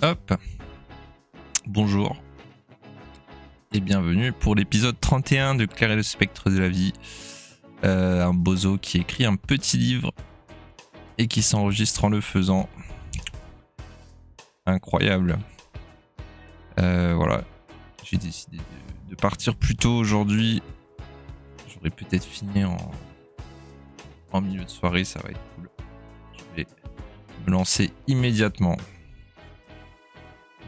Hop, bonjour et bienvenue pour l'épisode 31 de Claire et le spectre de la vie. Un bozo qui écrit un petit livre et qui s'enregistre en le faisant. Incroyable. Voilà, j'ai décidé de partir plus tôt aujourd'hui. J'aurais peut-être fini en milieu de soirée, ça va être cool. Je vais me lancer immédiatement.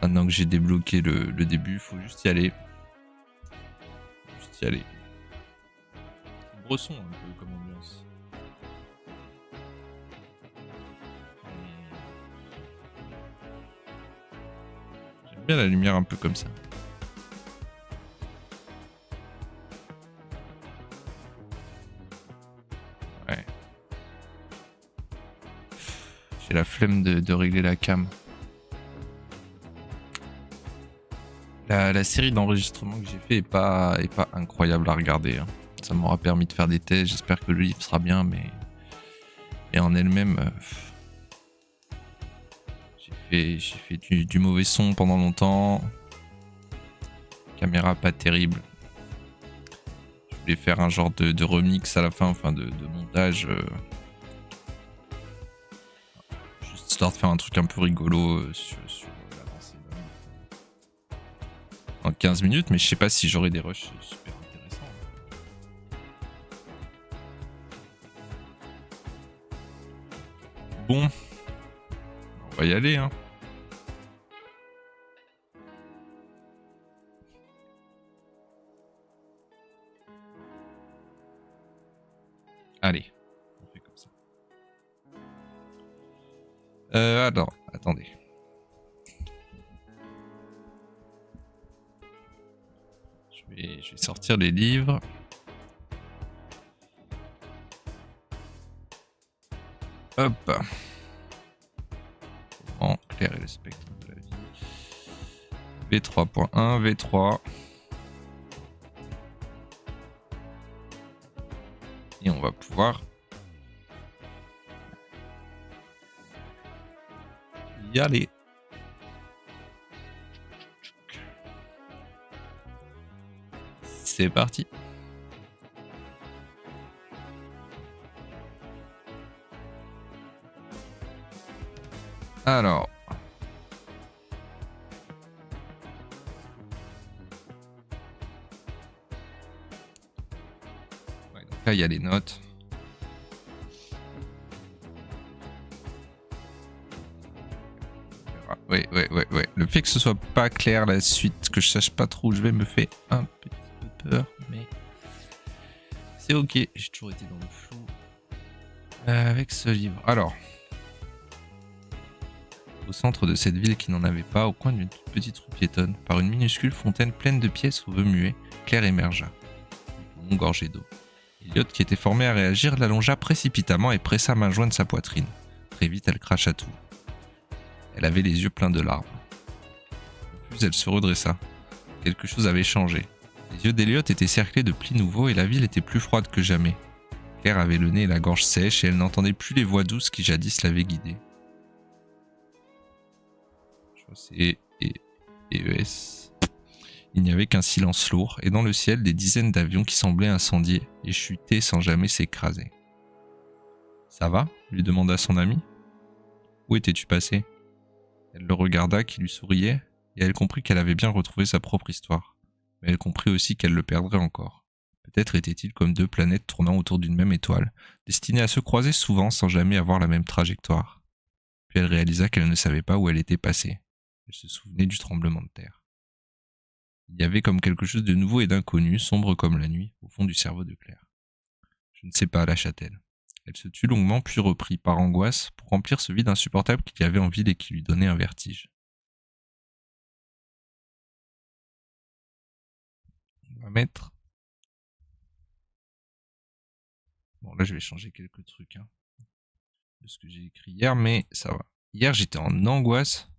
Maintenant que j'ai débloqué le début, il faut juste y aller. Bresson un peu comme ambiance. J'aime bien la lumière un peu comme ça. Ouais. J'ai la flemme de régler la cam. La série d'enregistrement que j'ai fait est pas incroyable à regarder. Hein. Ça m'aura permis de faire des tests. J'espère que le livre sera bien, mais et en elle-même, j'ai fait du mauvais son pendant longtemps. Caméra pas terrible. Je voulais faire un genre de remix à la fin, enfin de montage. Juste histoire de faire un truc un peu rigolo sur l'avancée en 15 minutes, mais je sais pas si j'aurai des rushs super intéressants. Bon, on va y aller, hein. Allez, on fait comme ça. Alors, attendez. Je vais sortir les livres. Hop. En Claire et le spectre de la vie. V3.1, V3. Et on va pouvoir y aller. C'est parti. Alors. Ouais, donc là, il y a les notes. Ouais. Le fait que ce soit pas clair la suite, que je sache pas trop où je vais, me fait un petit peu peur, mais c'est ok. J'ai toujours été dans le flou avec ce livre. Alors, au centre de cette ville qui n'en avait pas, au coin d'une toute petite rue piétonne, par une minuscule fontaine pleine de pièces aux remuets, Claire émergea, le gorgé d'eau. Elliot, qui était formé à réagir, l'allongea précipitamment et pressa main jointe sa poitrine. Très vite, elle cracha tout. Elle avait les yeux pleins de larmes. Puis elle se redressa. Quelque chose avait changé. Les yeux d'Elliot étaient cerclés de plis nouveaux et la ville était plus froide que jamais. Claire avait le nez et la gorge sèche et elle n'entendait plus les voix douces qui jadis l'avaient guidée. Je crois que c'est ES. Il n'y avait qu'un silence lourd et dans le ciel des dizaines d'avions qui semblaient incendiés et chuter sans jamais s'écraser. « Ça va ?» lui demanda son ami. « Où étais-tu passé ?» Elle le regarda qui lui souriait et elle comprit qu'elle avait bien retrouvé sa propre histoire. Mais elle comprit aussi qu'elle le perdrait encore. Peut-être était-il comme deux planètes tournant autour d'une même étoile, destinées à se croiser souvent sans jamais avoir la même trajectoire. Puis elle réalisa qu'elle ne savait pas où elle était passée. Elle se souvenait du tremblement de terre. Il y avait comme quelque chose de nouveau et d'inconnu, sombre comme la nuit, au fond du cerveau de Claire. Je ne sais pas, lâcha-t-elle. Elle se tut longuement puis reprit, par angoisse, pour remplir ce vide insupportable qu'il y avait en ville et qui lui donnait un vertige. On va mettre... Bon, là, je vais changer quelques trucs de ce que j'ai écrit hier, mais ça va. Hier, j'étais en angoisse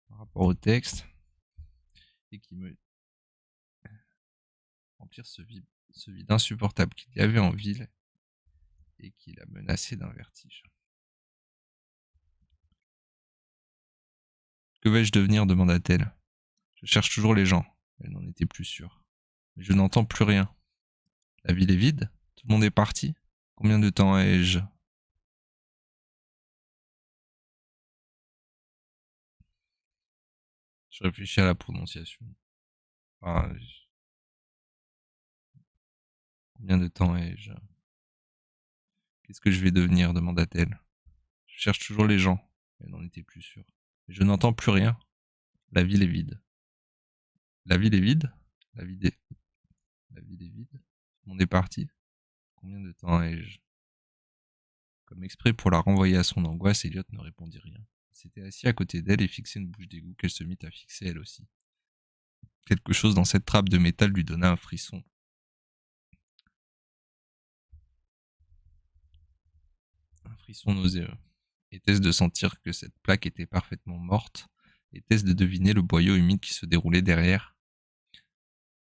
par rapport au texte et qui me remplir ce vide insupportable qu'il y avait en ville et qui l'a menacé d'un vertige. Que vais-je devenir demanda-t-elle. Je cherche toujours les gens. Elle n'en était plus sûre. Mais je n'entends plus rien. La ville est vide. Tout le monde est parti. Combien de temps ai-je? Je réfléchis à la prononciation. Enfin, combien de temps ai-je? Qu'est-ce que je vais devenir demanda-t-elle. Je cherche toujours les gens. Elle n'en était plus sûre. Mais je n'entends plus rien. La ville est vide. La ville est vide. La ville est... La ville est vide. Tout le monde est parti. Combien de temps ai-je? Comme exprès pour la renvoyer à son angoisse, Elliot ne répondit rien. Il s'était assis à côté d'elle et fixait une bouche d'égout qu'elle se mit à fixer elle aussi. Quelque chose dans cette trappe de métal lui donna un frisson. Un frisson nauséeux. Était-ce de sentir que cette plaque était parfaitement morte? Était-ce de deviner le boyau humide qui se déroulait derrière?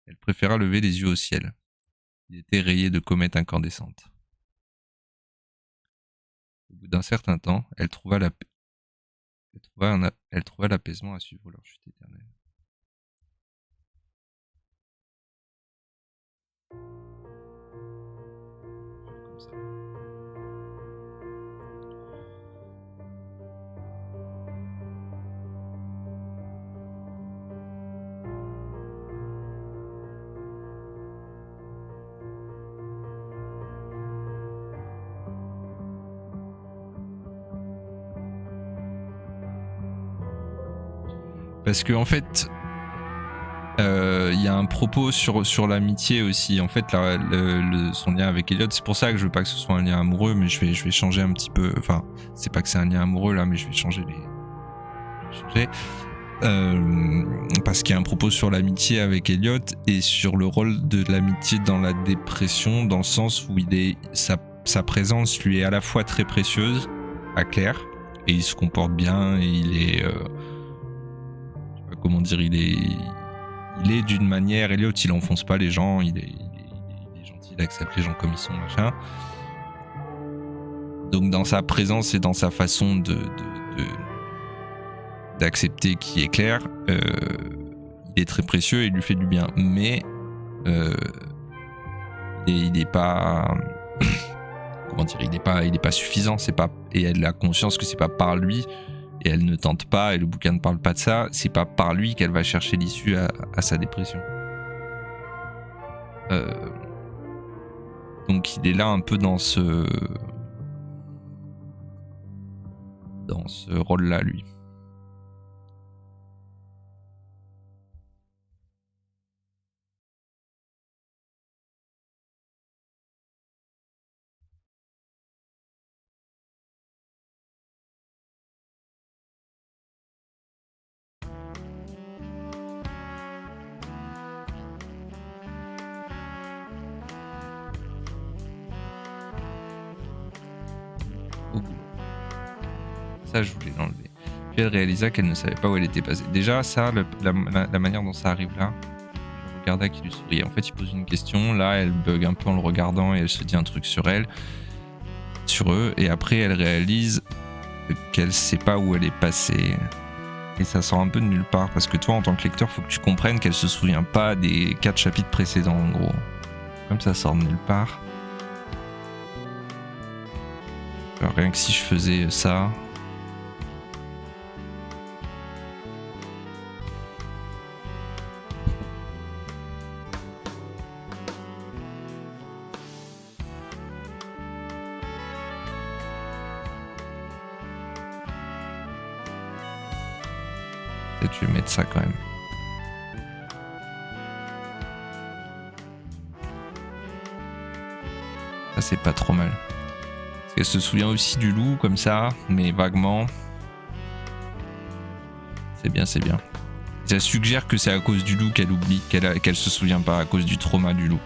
Elle préféra lever les yeux au ciel. Il était rayé de comètes incandescentes. Au bout d'un certain temps, elle trouva l'apaisement à suivre leur chute éternelle. Comme ça. Parce que en fait, il y a un propos sur l'amitié aussi. En fait, son lien avec Elliot, c'est pour ça que je veux pas que ce soit un lien amoureux, mais je vais changer un petit peu. Enfin, c'est pas que c'est un lien amoureux là, mais je vais changer parce qu'il y a un propos sur l'amitié avec Elliot et sur le rôle de l'amitié dans la dépression, dans le sens où sa présence lui est à la fois très précieuse à Claire et il se comporte bien et il est comment dire, il est d'une manière, Elliot il enfonce pas les gens, il est gentil, il accepte les gens comme ils sont, machin. Donc dans sa présence et dans sa façon d'accepter qui est Claire, il est très précieux et il lui fait du bien, mais il est pas comment dire, il est pas suffisant, et elle a conscience que c'est pas par lui. Et elle ne tente pas, et le bouquin ne parle pas de ça, c'est pas par lui qu'elle va chercher l'issue à sa dépression. Donc il est là un peu dans ce rôle-là, lui. Ça, je voulais l'enlever. Puis elle réalisa qu'elle ne savait pas où elle était passée. Déjà, ça, la manière dont ça arrive là, je regardais qui lui souriait. En fait, il pose une question. Là, elle bug un peu en le regardant et elle se dit un truc sur eux. Et après, elle réalise qu'elle sait pas où elle est passée. Et ça sort un peu de nulle part. Parce que toi, en tant que lecteur, faut que tu comprennes qu'elle se souvient pas des 4 chapitres précédents, en gros. Comme ça sort de nulle part. Alors, rien que si je faisais ça... Peut-être je vais mettre ça quand même. Ça c'est pas trop mal. Parce qu'elle se souvient aussi du loup comme ça, mais vaguement. C'est bien, c'est bien. Ça suggère que c'est à cause du loup qu'elle oublie, qu'elle se souvient pas à cause du trauma du loup.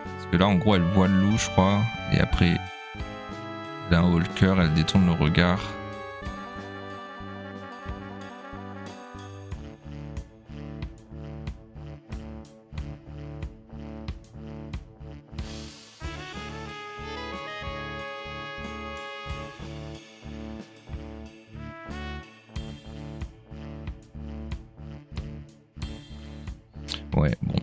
Parce que là en gros elle voit le loup je crois, et après elle a un haut le cœur, elle détourne le regard. Ouais, bon.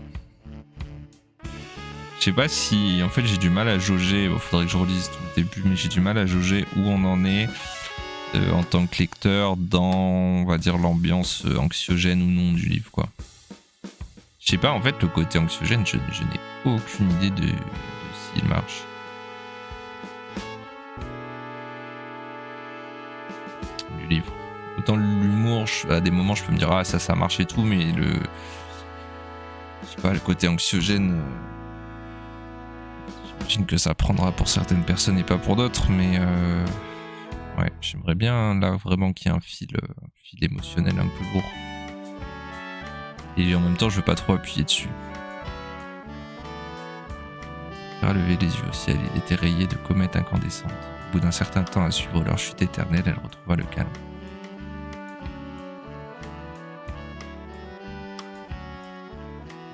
Je sais pas si... En fait, j'ai du mal à jauger. Bon, faudrait que je relise tout le début, mais j'ai du mal à jauger où on en est en tant que lecteur dans, on va dire, l'ambiance anxiogène ou non du livre, quoi. Je sais pas, en fait, le côté anxiogène, je n'ai aucune idée de s'il marche. Du livre. Autant l'humour, à des moments, je peux me dire, ah, ça marche et tout, mais le... Je sais pas, le côté anxiogène... J'imagine que ça prendra pour certaines personnes et pas pour d'autres, mais... Ouais, j'aimerais bien, là, vraiment qu'il y ait un fil émotionnel un peu lourd. Et en même temps, je veux pas trop appuyer dessus. Elle a levé les yeux au ciel, il était rayé de comètes incandescentes. Au bout d'un certain temps à suivre leur chute éternelle, elle retrouva le calme.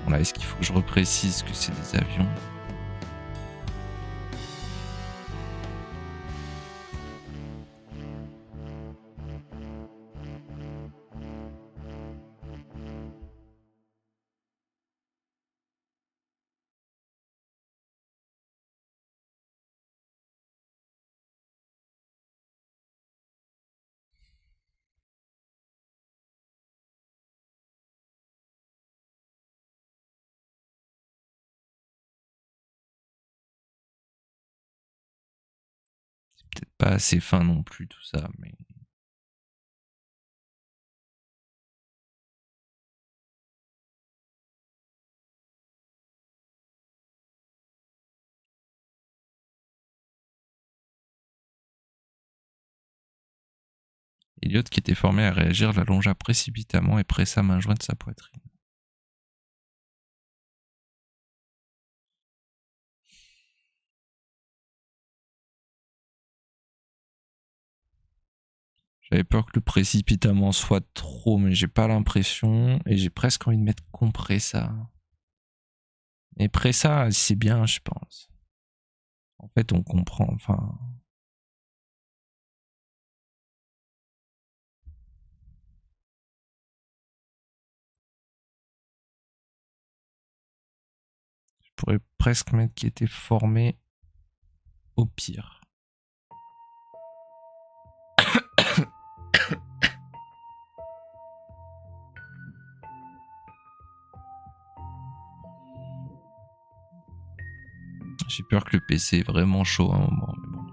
Bon là, est-ce qu'il faut que je reprécise que c'est des avions ? Peut-être pas assez fin non plus tout ça, mais... Elliot, qui était formé à réagir, l'allongea précipitamment et pressa main jointe sa poitrine. J'avais peur que le précipitamment soit trop, mais j'ai pas l'impression, et j'ai presque envie de mettre compressa. Mais pressa, c'est bien, je pense. En fait, on comprend, enfin... Je pourrais presque mettre qui était formé au pire. J'ai peur que le PC est vraiment chaud à un moment, mais bon.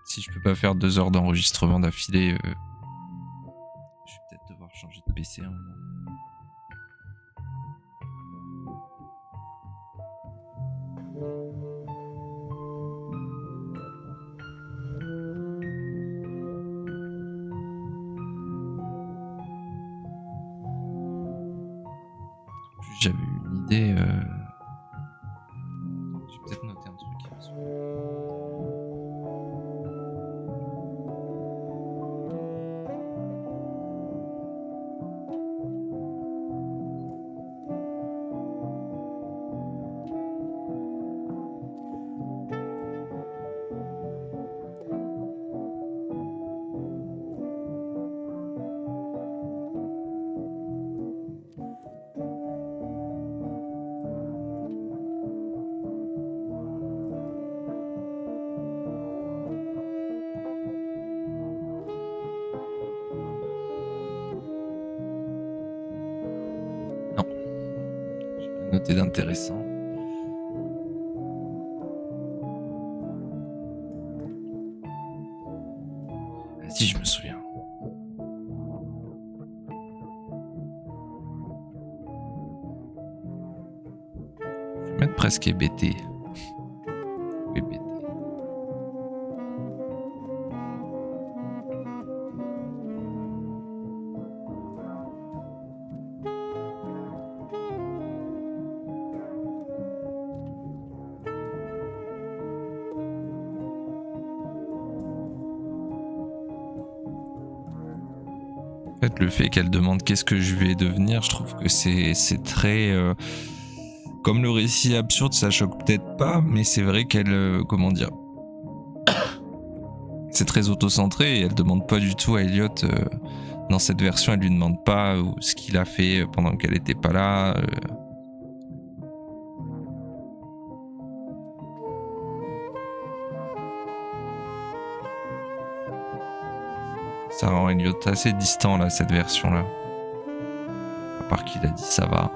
Si je peux pas faire 2 heures d'enregistrement d'affilée, je vais peut-être devoir changer de PC à un moment. J'avais eu une idée. Je vais peut-être noter un truc. Noté d'intéressant. Ah, si, je me souviens. Je vais mettre presque hébété. Hébété. En fait, le fait qu'elle demande qu'est-ce que je vais devenir, je trouve que c'est très... Comme le récit absurde, ça choque peut-être pas, mais c'est vrai qu'elle... comment dire ? C'est très auto-centré et elle demande pas du tout à Elliot Dans cette version, elle lui demande pas ce qu'il a fait pendant qu'elle était pas là. Ça rend Elliot assez distant là, cette version là. À part qu'il a dit ça va.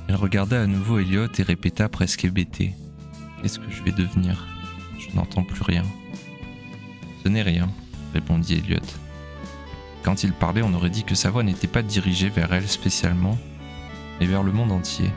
Elle regarda à nouveau Elliot et répéta presque hébétée. « Qu'est-ce que je vais devenir ? Je n'entends plus rien. »« Ce n'est rien, » répondit Elliot. Quand il parlait, on aurait dit que sa voix n'était pas dirigée vers elle spécialement, mais vers le monde entier.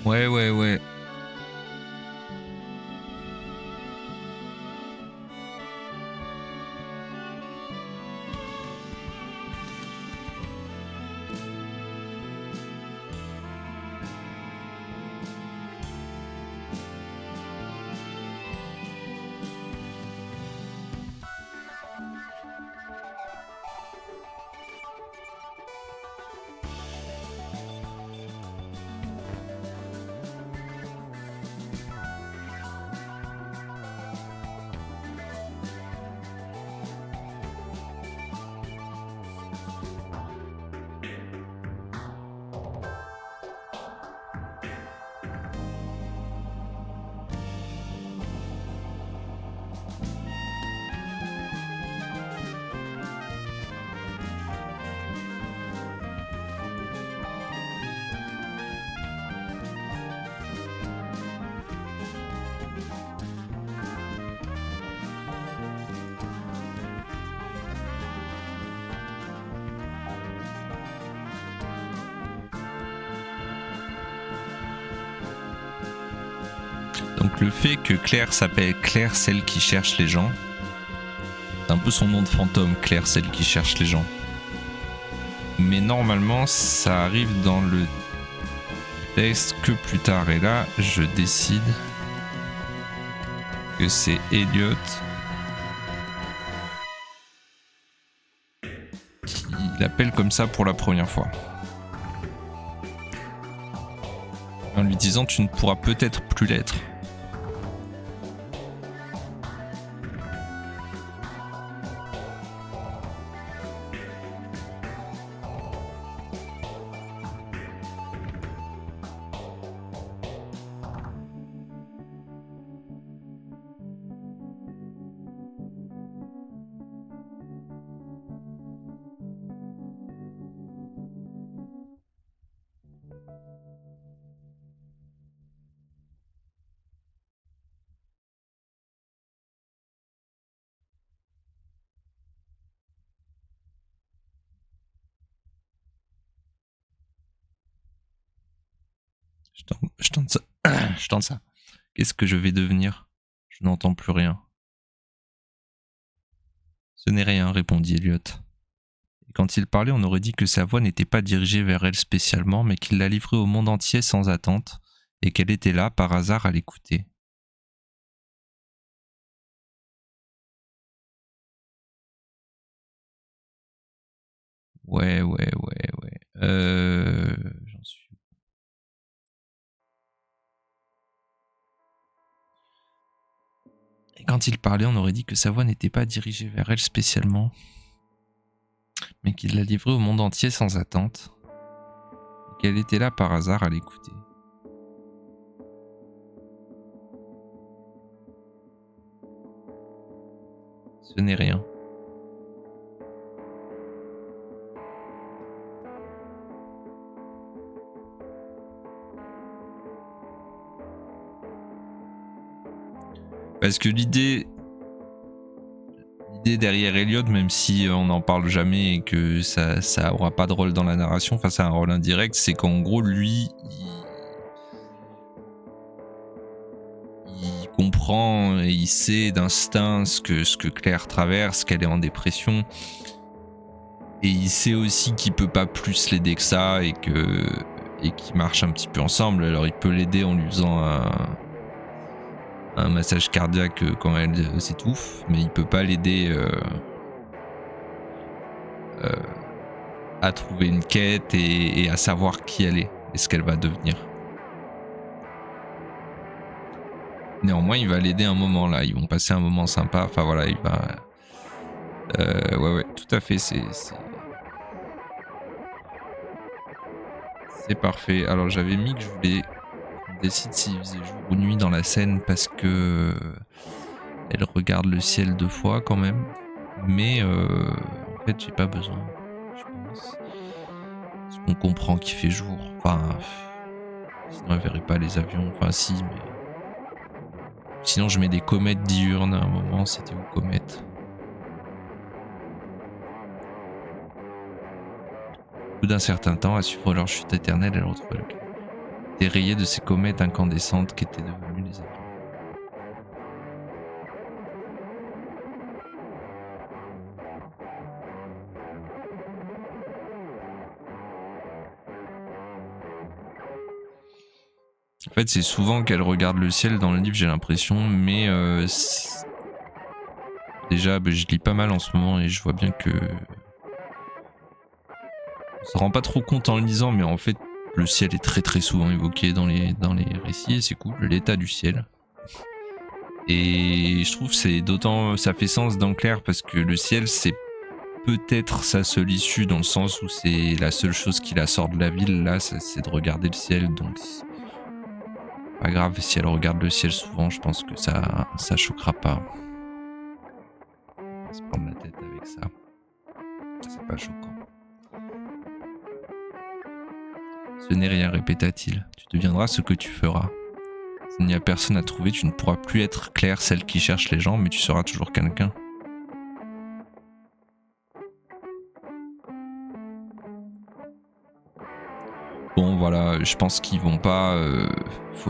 Ouais. Donc le fait que Claire s'appelle Claire, celle qui cherche les gens, c'est un peu son nom de fantôme, Claire, celle qui cherche les gens. Mais normalement, ça arrive dans le texte que plus tard. Et là, je décide que c'est Elliot Il appelle comme ça pour la première fois. En lui disant tu ne pourras peut-être plus l'être. Je tente ça. Je tente ça. Qu'est-ce que je vais devenir? Je n'entends plus rien. Ce n'est rien, répondit Elliot. Et quand il parlait, on aurait dit que sa voix n'était pas dirigée vers elle spécialement, mais qu'il la livrait au monde entier sans attente, et qu'elle était là, par hasard, à l'écouter. Ouais. J'en suis. Et quand il parlait, on aurait dit que sa voix n'était pas dirigée vers elle spécialement, mais qu'il la livrait au monde entier sans attente, et qu'elle était là par hasard à l'écouter. Ce n'est rien. Parce que l'idée derrière Elliot, même si on n'en parle jamais et que ça aura pas de rôle dans la narration, enfin c'est un rôle indirect, c'est qu'en gros lui, il comprend et il sait d'instinct ce que Claire traverse, qu'elle est en dépression, et il sait aussi qu'il peut pas plus l'aider que ça et qu'ils marchent un petit peu ensemble. Alors il peut l'aider en lui faisant un massage cardiaque quand elle s'étouffe, mais il peut pas l'aider à trouver une quête et à savoir qui elle est et ce qu'elle va devenir. Néanmoins, il va l'aider un moment là, ils vont passer un moment sympa, enfin voilà, il va... ouais, tout à fait, c'est parfait. Alors j'avais mis que je voulais qu'on décide s'il faisait jour ou nuit dans la scène parce que elle regarde le ciel 2 fois quand même, mais en fait j'ai pas besoin, je pense. Parce qu'on comprend qu'il fait jour, enfin sinon elle verrait pas les avions, enfin si, mais sinon je mets des comètes diurnes à un moment, c'était aux comètes. Au bout d'un certain temps, à suivre leur chute éternelle, elle retrouva le calme, dérayé de ces comètes incandescentes qui étaient devenues les avions. En fait, c'est souvent qu'elle regarde le ciel dans le livre, j'ai l'impression, mais déjà, je lis pas mal en ce moment et je vois bien que on se rend pas trop compte en le lisant, mais en fait, le ciel est très très souvent évoqué dans les récits et c'est cool, l'état du ciel. Et je trouve c'est d'autant, ça fait sens dans Claire parce que le ciel c'est peut-être sa seule issue dans le sens où c'est la seule chose qui la sort de la ville là, c'est de regarder le ciel, donc pas grave si elle regarde le ciel souvent, je pense que ça choquera pas. On va se prendre la tête avec ça, c'est pas choquant. Ce n'est rien, répéta-t-il. Tu deviendras ce que tu feras. S'il n'y a personne à trouver, tu ne pourras plus être Claire, celle qui cherche les gens, mais tu seras toujours quelqu'un. Bon, voilà, je pense qu'ils vont pas...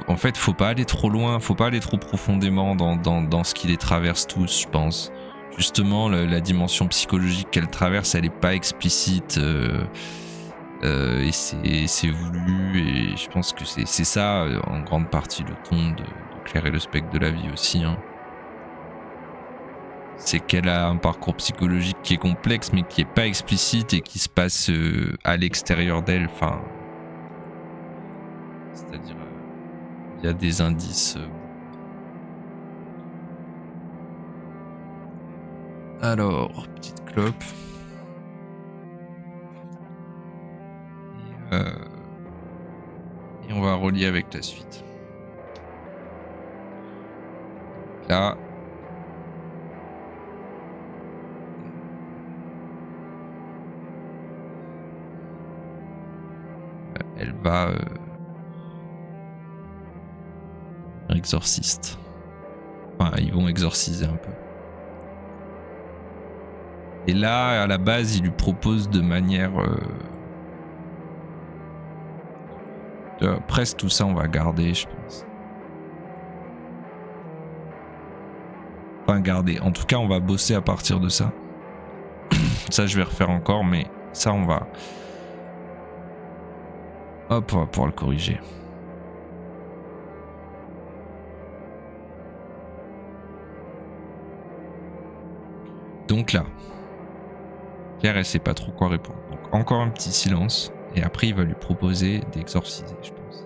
en fait, faut pas aller trop loin, faut pas aller trop profondément dans ce qui les traverse tous, je pense. Justement, la dimension psychologique qu'elle traverse, elle est pas explicite... et c'est voulu et je pense que c'est ça en grande partie le ton de Claire et le spectre de la vie aussi hein. c'est qu'elle a un parcours psychologique qui est complexe mais qui est pas explicite et qui se passe à l'extérieur d'elle. Enfin, c'est-à-dire il y a des indices. Alors, petite clope. Et on va relier avec la suite. Là. Elle va exorciste. Enfin, ils vont exorciser un peu. Et là, à la base, il lui propose de manière... presque tout ça, on va garder, je pense. Enfin, garder. En tout cas, on va bosser à partir de ça. Ça, je vais refaire encore, mais ça, on va... Hop, on va pouvoir le corriger. Donc là, Claire, elle sait pas trop quoi répondre. Donc encore un petit silence. Et après, il va lui proposer d'exorciser, je pense.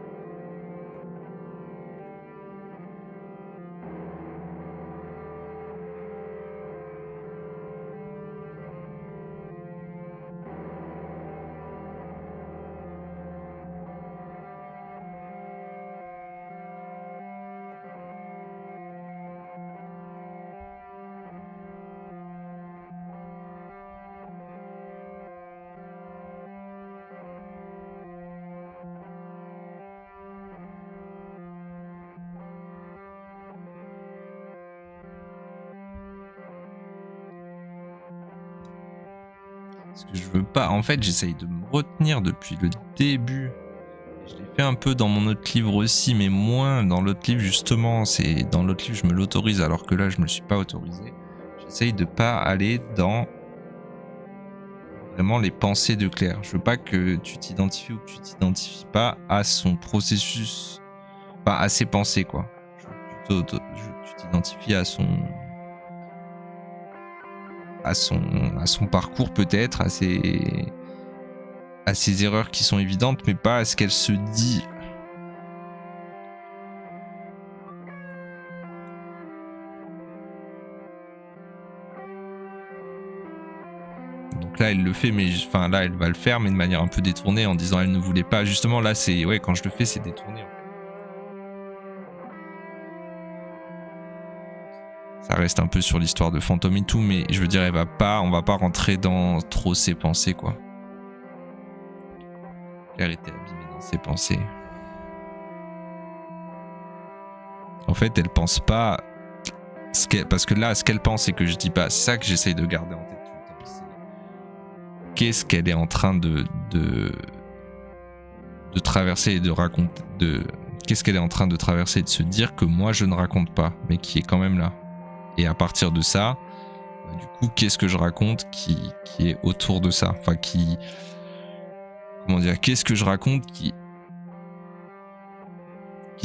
Parce que je veux pas. En fait, j'essaye de me retenir depuis le début. Je l'ai fait un peu dans mon autre livre aussi, mais moins dans l'autre livre justement. C'est dans l'autre livre je me l'autorise, alors que là je me le suis pas autorisé. J'essaye de pas aller dans vraiment les pensées de Claire. Je veux pas que tu t'identifies ou que tu t'identifies pas à son processus, pas à ses pensées quoi. Je veux que tu t'identifies à son parcours peut-être, à ses erreurs qui sont évidentes, mais pas à ce qu'elle se dit. Donc là, elle le fait, mais enfin là, elle va le faire, mais de manière un peu détournée, en disant elle ne voulait pas. Justement, là, c'est ouais, quand je le fais, c'est détourné. En fait. Ça reste un peu sur l'histoire de fantôme et tout, mais je veux dire, on va pas rentrer dans trop ses pensées, quoi. Claire était abîmée dans ses pensées. En fait, elle pense pas parce que là, ce qu'elle pense et que je dis pas, c'est ça que j'essaye de garder en tête tout le temps. C'est qu'est-ce qu'elle est en train de traverser et de raconter, qu'est-ce qu'elle est en train de traverser et de se dire que moi je ne raconte pas, mais qui est quand même là. Et à partir de ça, du coup, qu'est-ce que je raconte qui est autour de ça, enfin comment dire, qu'est-ce que je raconte qui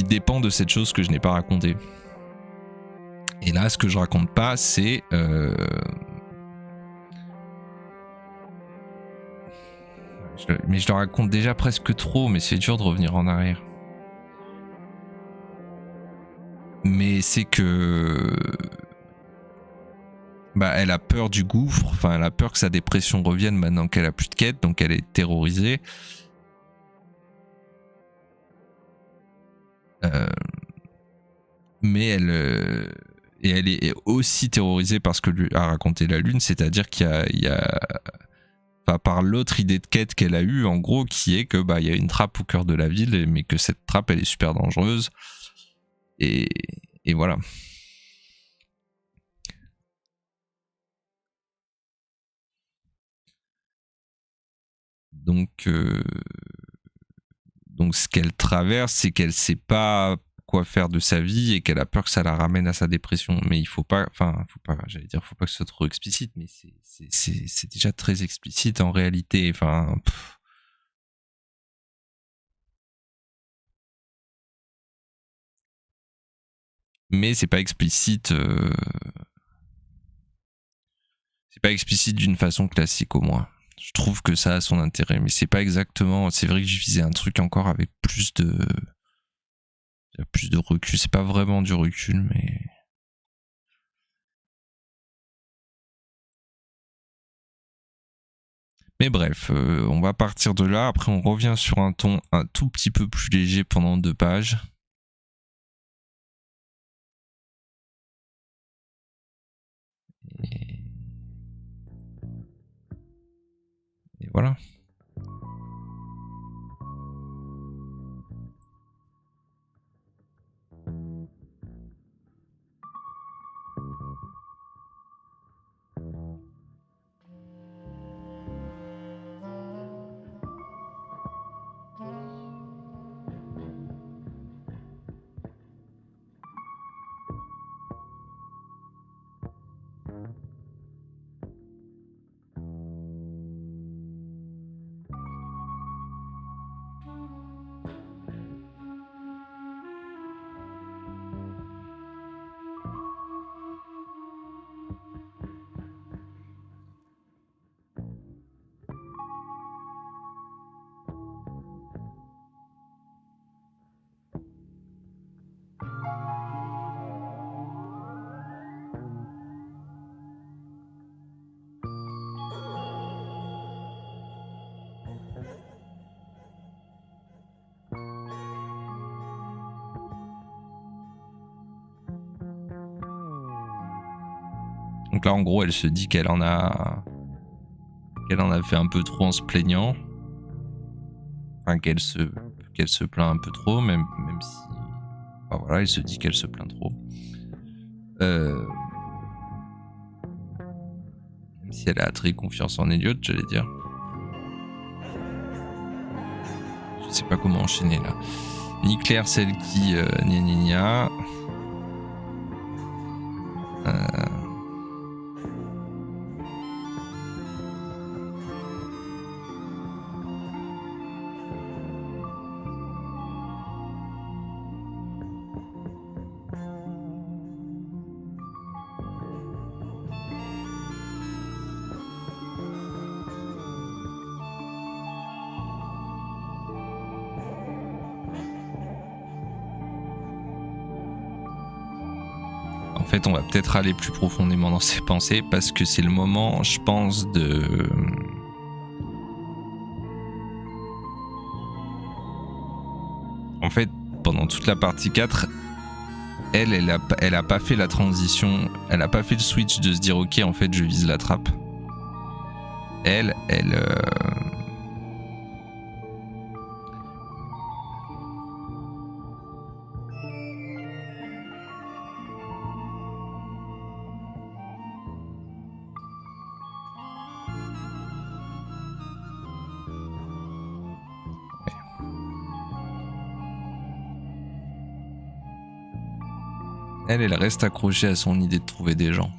dépend de cette chose que je n'ai pas racontée. Et là, ce que je raconte pas, c'est mais je le raconte déjà presque trop, mais c'est dur de revenir en arrière. Mais c'est que elle a peur du gouffre, enfin elle a peur que sa dépression revienne maintenant qu'elle a plus de quête, donc elle est terrorisée. Mais elle est aussi terrorisée par ce que lui a raconté la Lune, c'est-à-dire qu'il y a enfin, par l'autre idée de quête qu'elle a eue, en gros, qui est que il y a une trappe au cœur de la ville, mais que cette trappe elle est super dangereuse. Et voilà. Donc ce qu'elle traverse, c'est qu'elle sait pas quoi faire de sa vie et qu'elle a peur que ça la ramène à sa dépression. Mais il faut pas, j'allais dire, faut pas que ce soit trop explicite, mais c'est déjà très explicite en réalité. Enfin, mais c'est pas explicite. C'est pas explicite d'une façon classique au moins. Je trouve que ça a son intérêt, mais c'est pas exactement. C'est vrai que je visais un truc encore avec plus de recul. C'est pas vraiment du recul, mais bref, on va partir de là. Après, on revient sur un ton un tout petit peu plus léger pendant 2 pages. Et voilà. Donc là, en gros, elle se dit qu'elle en a fait un peu trop en se plaignant. Enfin, qu'elle se plaint un peu trop, même si. Enfin, voilà, elle se dit qu'elle se plaint trop. Même si elle a très confiance en Elliot, j'allais dire. Je sais pas comment enchaîner là. Ni Claire, celle qui. Gna gna gna. En fait, on va peut-être aller plus profondément dans ses pensées parce que c'est le moment, je pense, de. En fait, pendant toute la partie 4, elle a pas fait la transition, elle a pas fait le switch de se dire ok, en fait, je vise la trappe. Elle. Elle reste accrochée à son idée de trouver des gens.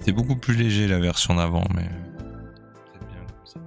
C'est beaucoup plus léger la version d'avant, mais c'est bien comme ça.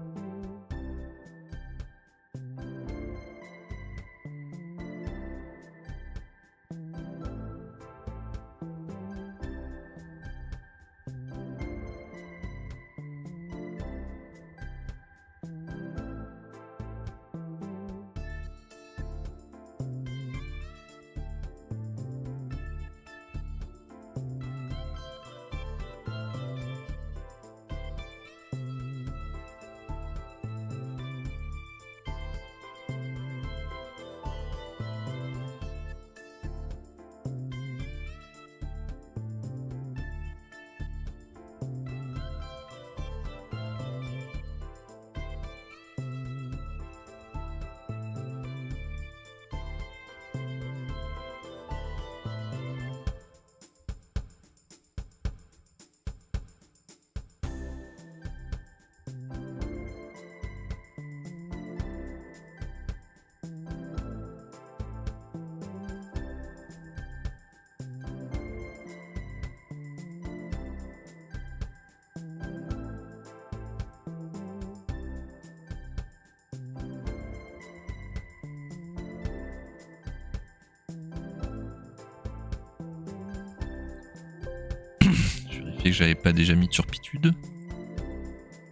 Je vérifiais que j'avais pas déjà mis turpitude.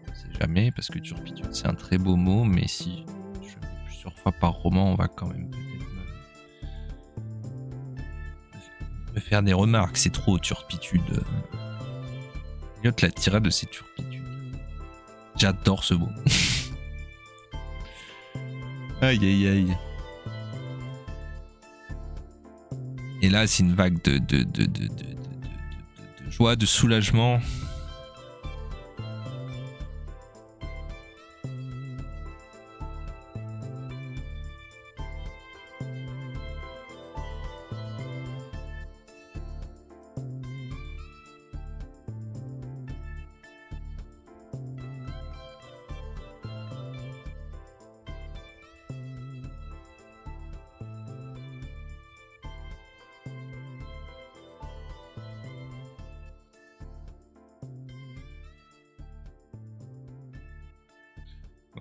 Je sais jamais, parce que turpitude c'est un très beau mot, mais si je le mets plusieurs fois par roman, on va quand même peut-être me faire des remarques. C'est trop turpitude. Elliot la tira de ses turpitudes. J'adore ce mot. Aïe aïe aïe. Et là, c'est une vague de joie, de soulagement.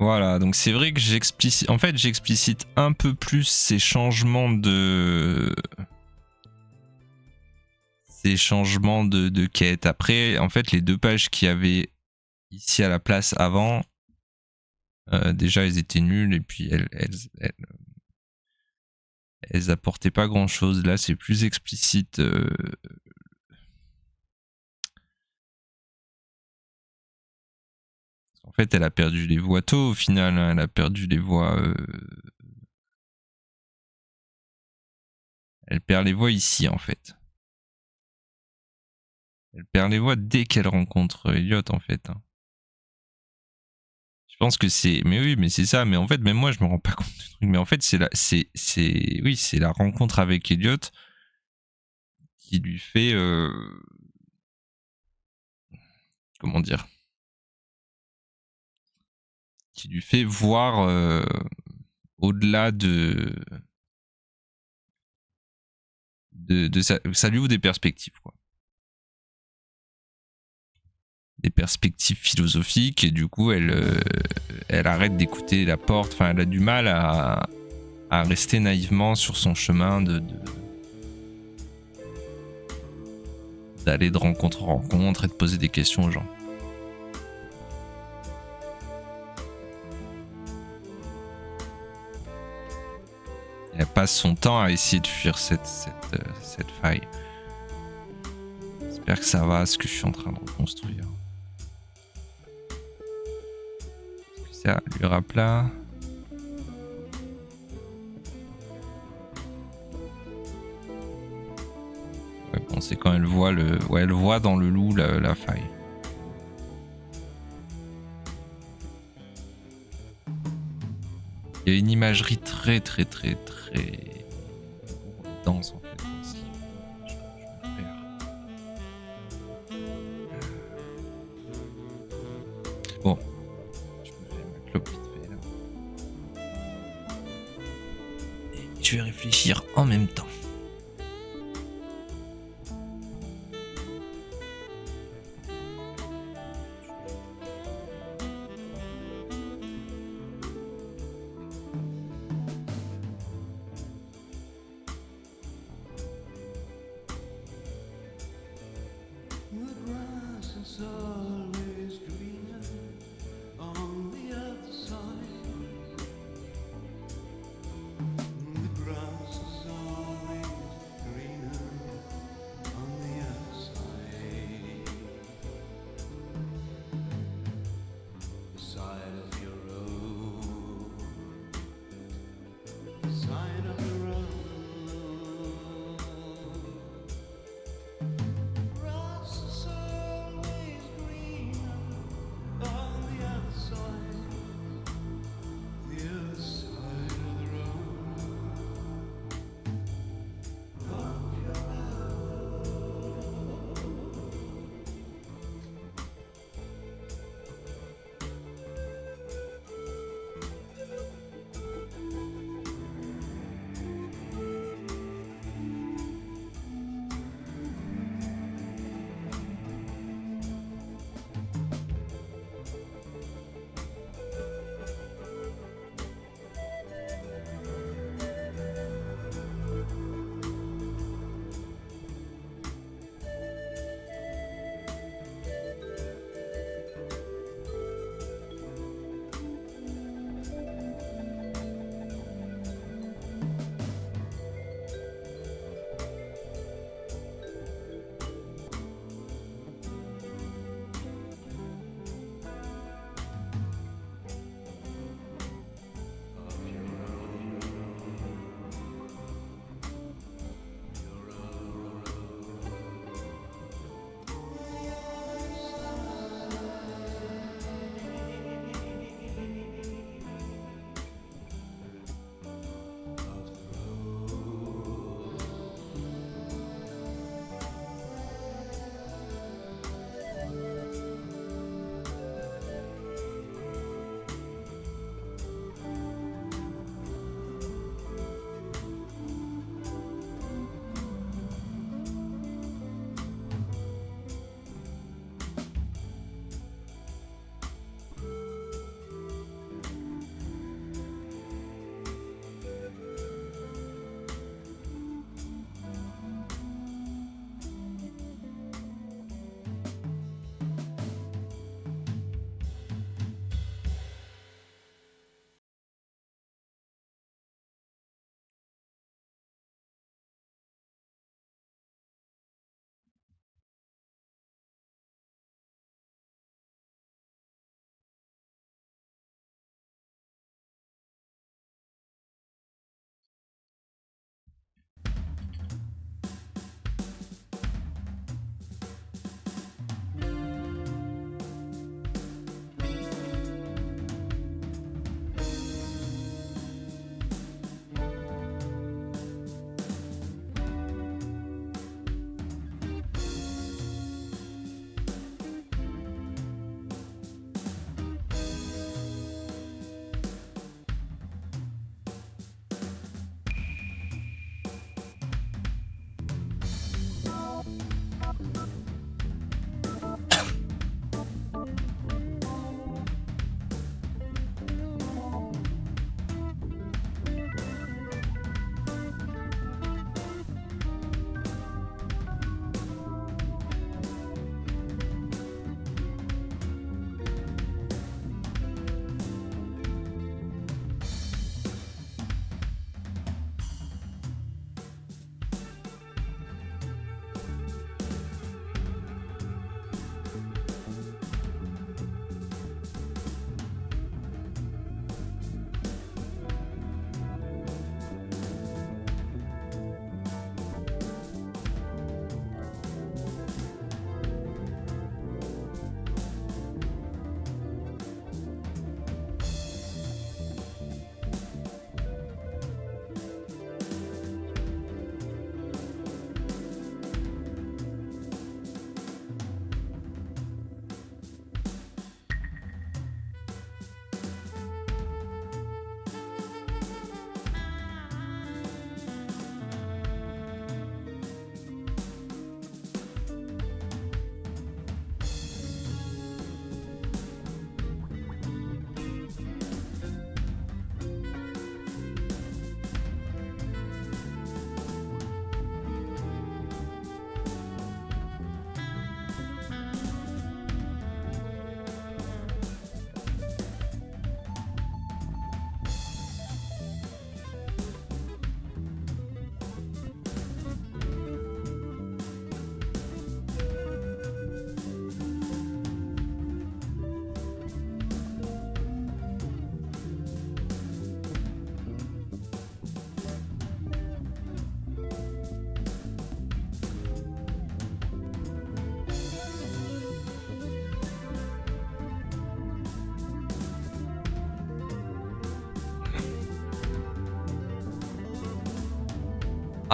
Voilà, donc c'est vrai que j'explicite un peu plus ces changements de quête. Après, en fait, les 2 pages qu'il y avait ici à la place avant, déjà elles étaient nulles et puis elles apportaient pas grand chose. Là, c'est plus explicite. En fait, elle a perdu les voix tôt au final. Hein. Elle a perdu les voix. Elle perd les voix ici en fait. Elle perd les voix dès qu'elle rencontre Elliot en fait. Hein. Je pense que c'est. Mais oui, mais c'est ça. Mais en fait, même moi, je me rends pas compte du truc. Mais en fait, c'est la rencontre avec Elliot qui lui fait. Comment dire, qui lui fait voir au-delà ça lui ouvre des perspectives, quoi. Des perspectives philosophiques, et du coup elle arrête d'écouter la porte. Enfin, elle a du mal à rester naïvement sur son chemin d'aller de rencontre en rencontre et de poser des questions aux gens. Elle passe son temps à essayer de fuir cette faille. J'espère que ça va, ce que je suis en train de reconstruire. Est-ce que ça lui rappela? Ouais, bon, c'est quand elle voit elle voit dans le loup la faille. Il y a une imagerie très très très très dense en fait. Je me perds. Bon, je me fais ma clope vite fait là. Et je vais réfléchir en même temps. The grass is always greener on the other side. The grass is always greener on the other side. The side of your road, the side of the road. Grass is always greener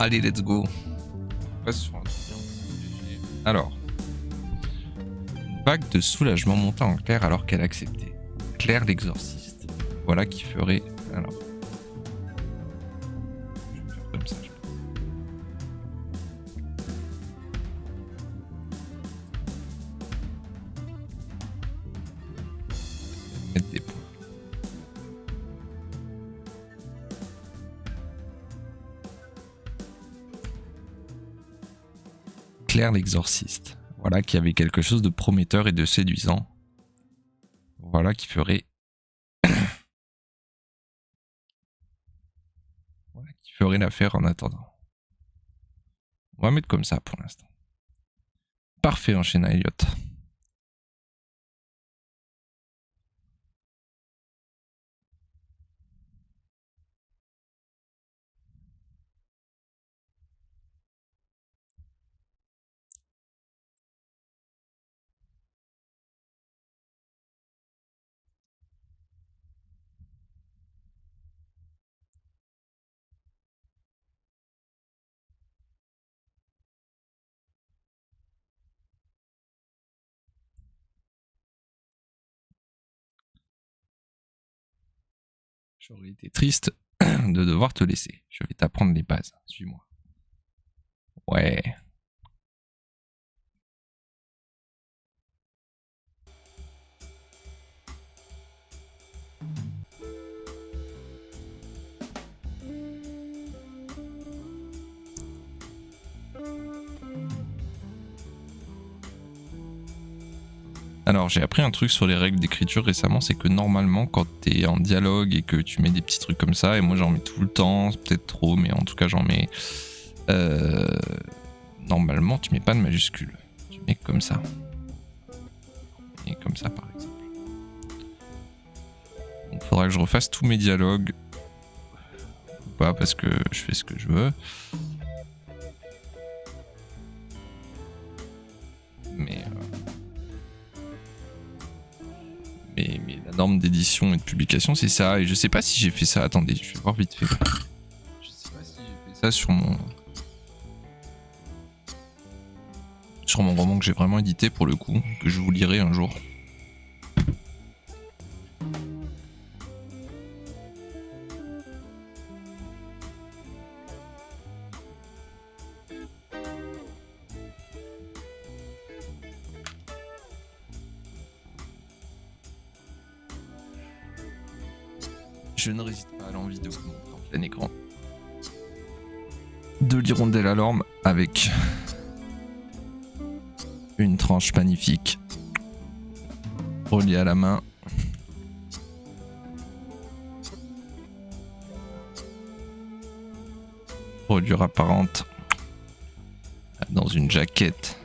Allez, let's go. On passe sur un truc un peu léger. Alors, une vague de soulagement monta en Claire alors qu'elle acceptait. Claire l'exorciste. Voilà qui ferait. Alors, je vais faire comme ça. Je pense. Mettre des points. Claire l'exorciste. Voilà qui avait quelque chose de prometteur et de séduisant. Voilà qui ferait. Voilà qui ferait l'affaire en attendant. On va mettre comme ça pour l'instant. Parfait, enchaîna Elliot. J'aurais été triste de devoir te laisser. Je vais t'apprendre les bases. Suis-moi. Ouais. Alors, j'ai appris un truc sur les règles d'écriture récemment, c'est que normalement, quand t'es en dialogue et que tu mets des petits trucs comme ça, et moi j'en mets tout le temps, c'est peut-être trop, mais en tout cas j'en mets. Normalement, tu mets pas de majuscule. Tu mets comme ça. Et comme ça, par exemple. Donc, faudra que je refasse tous mes dialogues. Ou pas, parce que je fais ce que je veux. Mais la norme d'édition et de publication, c'est ça. Et je sais pas si j'ai fait ça. Attendez, je vais voir vite fait. Je sais pas si j'ai fait ça sur mon roman que j'ai vraiment édité pour le coup, que je vous lirai un jour. Je ne résiste pas à l'envie de vous montrer en plein écran de l'hirondelle à l'orme avec une tranche magnifique reliée à la main. Reliure apparente dans une jaquette.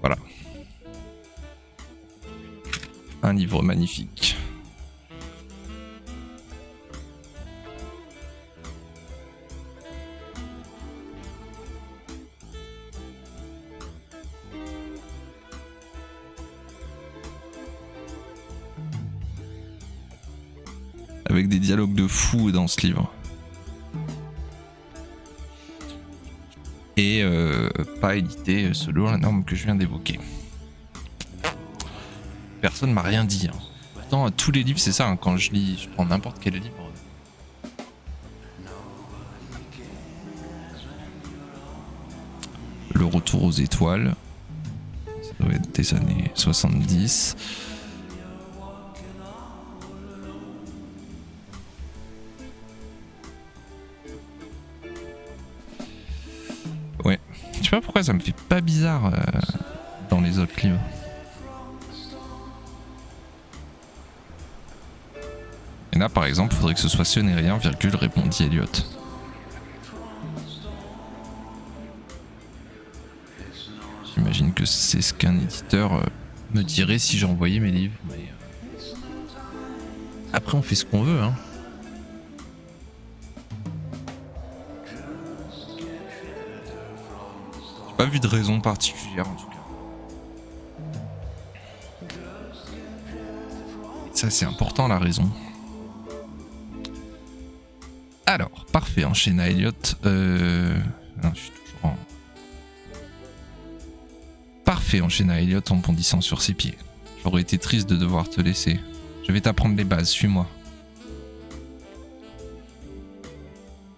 Voilà. Un livre magnifique. Avec des dialogues de fou dans ce livre. Et pas édité selon la norme que je viens d'évoquer. Personne m'a rien dit. Hein. Pourtant, tous les livres, c'est ça. Hein, quand je lis, je prends n'importe quel livre. Le retour aux étoiles. Ça doit être des années 70. Ouais. Je sais pas pourquoi ça me fait pas bizarre dans les autres livres. Et là, par exemple, faudrait que ce soit ce n'est rien, virgule, répondit Elliot. J'imagine que c'est ce qu'un éditeur me dirait si j'envoyais mes livres. Mais après, on fait ce qu'on veut, hein. J'ai pas vu de raison particulière, en tout cas. Et ça, c'est important, la raison. Alors, parfait, enchaîne à Elliot. Non, je suis toujours en... Parfait, enchaîne à Elliot en bondissant sur ses pieds. J'aurais été triste de devoir te laisser. Je vais t'apprendre les bases, suis-moi.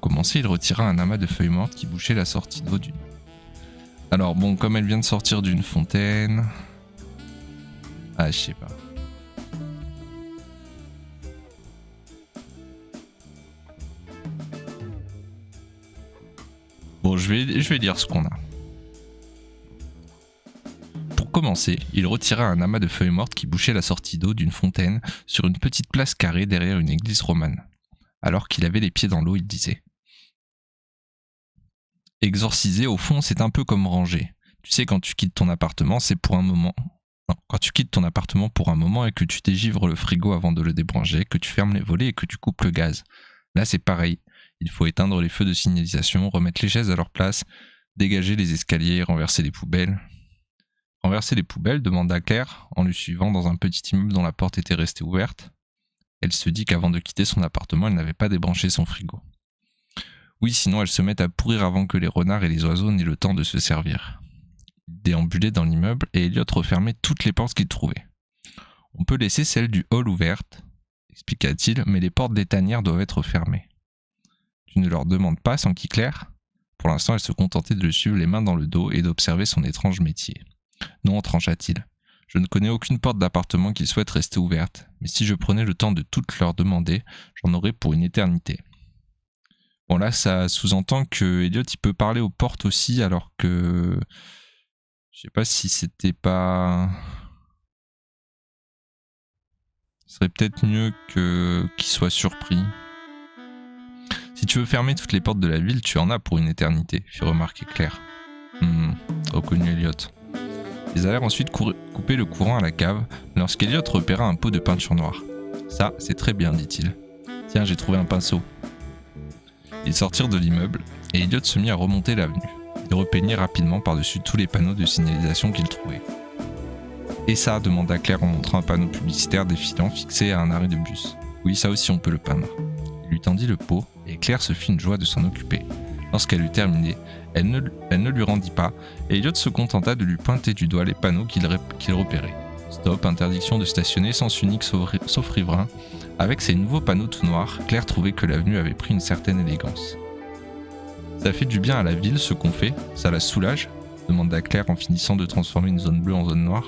Commencé, il retira un amas de feuilles mortes qui bouchait la sortie d'eau d'une... Alors bon, comme elle vient de sortir d'une fontaine... Ah, je sais pas. Bon, je vais lire ce qu'on a. Pour commencer, il retira un amas de feuilles mortes qui bouchait la sortie d'eau d'une fontaine sur une petite place carrée derrière une église romane. Alors qu'il avait les pieds dans l'eau, il disait: exorciser, au fond, c'est un peu comme ranger. Tu sais, quand tu quittes ton appartement, c'est pour un moment. Non, quand tu quittes ton appartement pour un moment et que tu dégivres le frigo avant de le débrancher, que tu fermes les volets et que tu coupes le gaz. Là, c'est pareil. Il faut éteindre les feux de signalisation, remettre les chaises à leur place, dégager les escaliers, renverser les poubelles. Renverser les poubelles, demanda Claire, en lui suivant dans un petit immeuble dont la porte était restée ouverte. Elle se dit qu'avant de quitter son appartement, elle n'avait pas débranché son frigo. Oui, sinon elle se met à pourrir avant que les renards et les oiseaux n'aient le temps de se servir. Il déambulait dans l'immeuble et Elliot refermait toutes les portes qu'il trouvait. On peut laisser celle du hall ouverte, expliqua-t-il, mais les portes des tanières doivent être fermées. Tu ne leur demandes pas, s'enquit Claire. Pour l'instant, elle se contentait de le suivre les mains dans le dos et d'observer son étrange métier. Non, trancha-t-il. Je ne connais aucune porte d'appartement qui souhaite rester ouverte, mais si je prenais le temps de toutes leur demander, j'en aurais pour une éternité. Bon là, ça sous-entend que Elliot il peut parler aux portes aussi, alors que... Je sais pas si c'était pas... Ce serait peut-être mieux qu'il soit surpris. Si tu veux fermer toutes les portes de la ville, tu en as pour une éternité, fit remarquer Claire. Reconnu Elliot. Ils allèrent ensuite couper le courant à la cave lorsqu'Elliot repéra un pot de peinture noire. Ça, c'est très bien, dit-il. Tiens, j'ai trouvé un pinceau. Ils sortirent de l'immeuble et Elliot se mit à remonter l'avenue. Il repeignait rapidement par-dessus tous les panneaux de signalisation qu'il trouvait. Et ça, demanda Claire en montrant un panneau publicitaire défilant fixé à un arrêt de bus. Oui, ça aussi on peut le peindre. Il lui tendit le pot et Claire se fit une joie de s'en occuper. Lorsqu'elle eut terminé, elle ne lui rendit pas et Elliot se contenta de lui pointer du doigt les panneaux qu'il repérait. Stop, interdiction de stationner, sens unique sauf riverain. Avec ces nouveaux panneaux tout noirs, Claire trouvait que l'avenue avait pris une certaine élégance. Ça fait du bien à la ville ce qu'on fait, ça la soulage, demanda Claire en finissant de transformer une zone bleue en zone noire.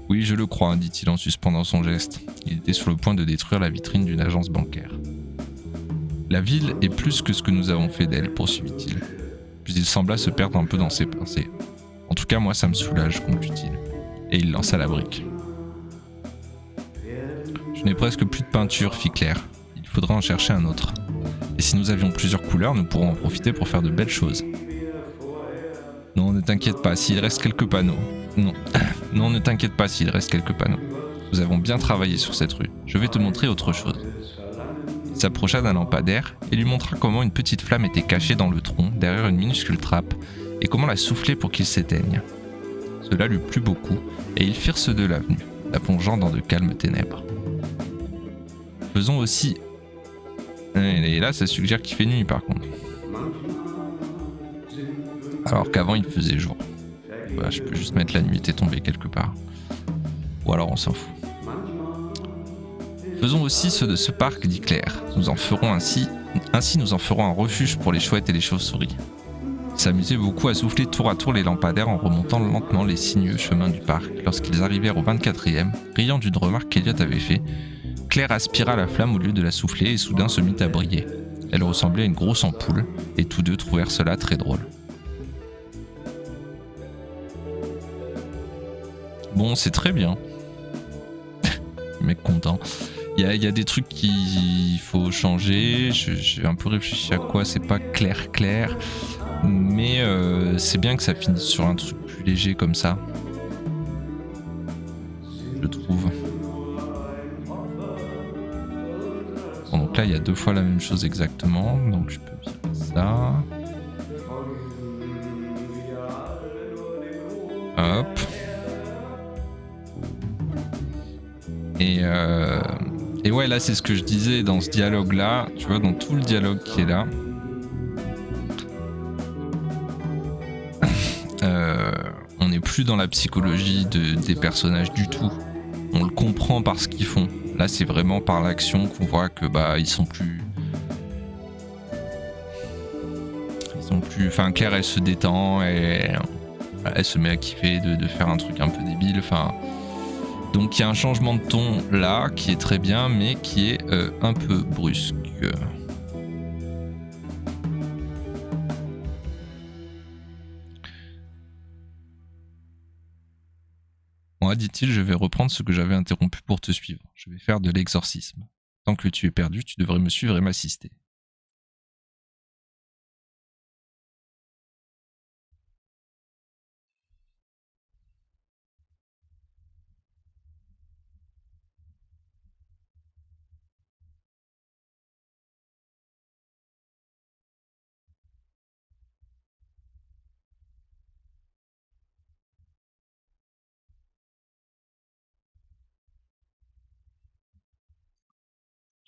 Oui, je le crois, dit-il en suspendant son geste. Il était sur le point de détruire la vitrine d'une agence bancaire. La ville est plus que ce que nous avons fait d'elle, poursuivit-il. Puis il sembla se perdre un peu dans ses pensées. En tout cas, moi ça me soulage, conclut-il. Et il lança la brique. Je n'ai presque plus de peinture, fit Claire. Il faudra en chercher un autre. Et si nous avions plusieurs couleurs, nous pourrons en profiter pour faire de belles choses. Non, ne t'inquiète pas, s'il reste quelques panneaux. Non, ne t'inquiète pas s'il reste quelques panneaux. Nous avons bien travaillé sur cette rue. Je vais te montrer autre chose. Il s'approcha d'un lampadaire et lui montra comment une petite flamme était cachée dans le tronc, derrière une minuscule trappe, et comment la souffler pour qu'il s'éteigne. Cela lui plut beaucoup, et ils firent ceux de l'avenue, la plongeant dans de calmes ténèbres. Faisons aussi... Et là, ça suggère qu'il fait nuit, par contre. Alors qu'avant, il faisait jour. Voilà, je peux juste mettre la nuit était tombée quelque part. Ou alors, on s'en fout. Faisons aussi ceux de ce parc, dit Claire. Nous en ferons ainsi nous en ferons un refuge pour les chouettes et les chauves-souris. Il s'amusait beaucoup à souffler tour à tour les lampadaires en remontant lentement les sinueux chemins du parc. Lorsqu'ils arrivèrent au 24e, riant d'une remarque qu'Elliot avait fait, Claire aspira la flamme au lieu de la souffler et soudain se mit à briller. Elle ressemblait à une grosse ampoule, et tous deux trouvèrent cela très drôle. Bon, c'est très bien. Le mec content. Il y a des trucs qu'il faut changer. J'ai un peu réfléchi à quoi, c'est pas clair. Mais c'est bien que ça finisse sur un truc plus léger comme ça. Je trouve. Bon, donc là, il y a 2 fois la même chose exactement. Donc je peux virer ça. Hop. Et Et ouais, là, c'est ce que je disais dans ce dialogue-là, tu vois, dans tout le dialogue qui est là. On n'est plus dans la psychologie des personnages du tout. On le comprend par ce qu'ils font. Là, c'est vraiment par l'action qu'on voit que bah ils sont plus. Enfin, Claire, elle se détend et elle se met à kiffer de faire un truc un peu débile. Enfin, donc il y a un changement de ton là qui est très bien, mais qui est un peu brusque. Moi, dit-il, je vais reprendre ce que j'avais interrompu pour te suivre. Je vais faire de l'exorcisme. Tant que tu es perdu, tu devrais me suivre et m'assister.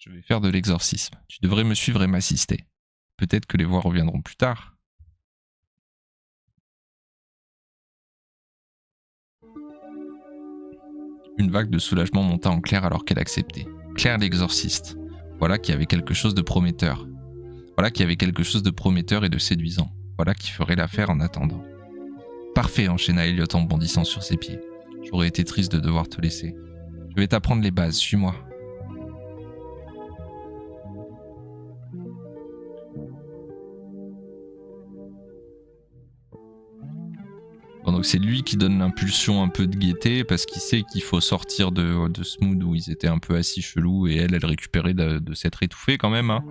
Je vais faire de l'exorcisme. Tu devrais me suivre et m'assister. Peut-être que les voix reviendront plus tard. Une vague de soulagement monta en Claire alors qu'elle acceptait. Claire l'exorciste. Voilà qui avait quelque chose de prometteur. Voilà qui avait quelque chose de prometteur et de séduisant. Voilà qui ferait l'affaire en attendant. Parfait, enchaîna Elliot en bondissant sur ses pieds. J'aurais été triste de devoir te laisser. Je vais t'apprendre les bases, suis-moi. Bon, donc c'est lui qui donne l'impulsion un peu de gaieté parce qu'il sait qu'il faut sortir de ce mood où ils étaient un peu assis chelous et elle récupérait de s'être étouffée quand même. Hein,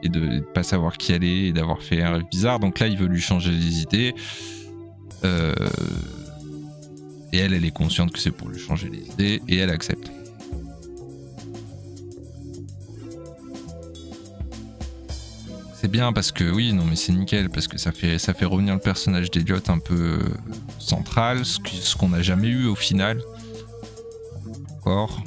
et de pas savoir qui elle est et d'avoir fait un rêve bizarre. Donc là, il veut lui changer les idées. Et elle est consciente que c'est pour lui changer les idées et elle accepte. C'est bien parce que oui, non mais c'est nickel parce que ça fait revenir le personnage d'Elliot un peu central, ce qu'on n'a jamais eu au final. Encore.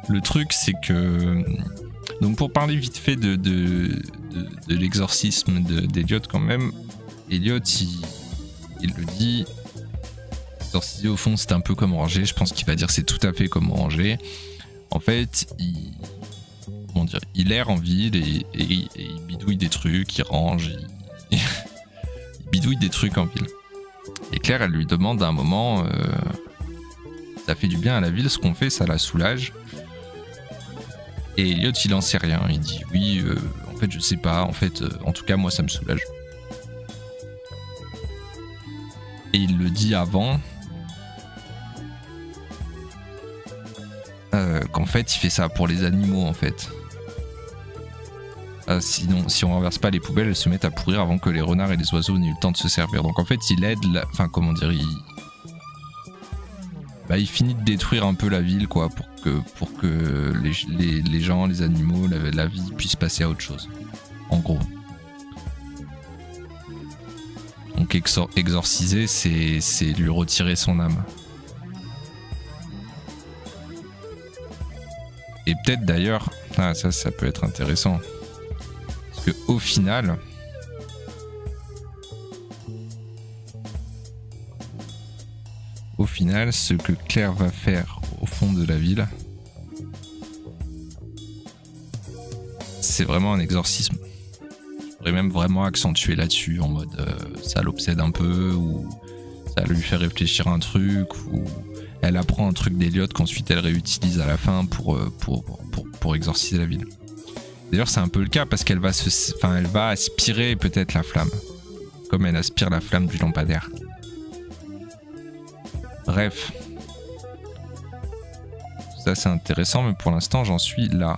Le truc, c'est que... Donc pour parler vite fait de l'exorcisme d'Elliot quand même, Elliot, il le dit, exorciser au fond c'est un peu comme ranger, je pense qu'il va dire c'est tout à fait comme ranger. En fait, il erre en ville et il bidouille des trucs, il range, il bidouille des trucs en ville. Et Claire, elle lui demande à un moment, ça fait du bien à la ville, ce qu'on fait, ça la soulage. Et Elliot, il en sait rien. Il dit oui, en fait, je sais pas. En fait, en tout cas, moi, ça me soulage. Et il le dit avant qu'en fait, il fait ça pour les animaux, en fait. Sinon, si on renverse pas les poubelles, elles se mettent à pourrir avant que les renards et les oiseaux n'aient eu le temps de se servir. Donc, en fait, il aide. Enfin, comment dire, il finit de détruire un peu la ville, quoi, pour que les gens, les animaux, la vie puissent passer à autre chose. En gros. Donc exorciser, c'est lui retirer son âme. Et peut-être d'ailleurs, ça peut être intéressant. Parce que au final... ce que Claire va faire au fond de la ville, c'est vraiment un exorcisme. Je pourrais même vraiment accentuer là-dessus, en mode ça l'obsède un peu, ou ça lui fait réfléchir à un truc, ou elle apprend un truc d'Eliott qu'ensuite elle réutilise à la fin pour exorciser la ville. D'ailleurs, c'est un peu le cas parce qu'elle va elle va aspirer peut-être la flamme, comme elle aspire la flamme du lampadaire. Bref. Ça, c'est intéressant, mais pour l'instant, j'en suis là.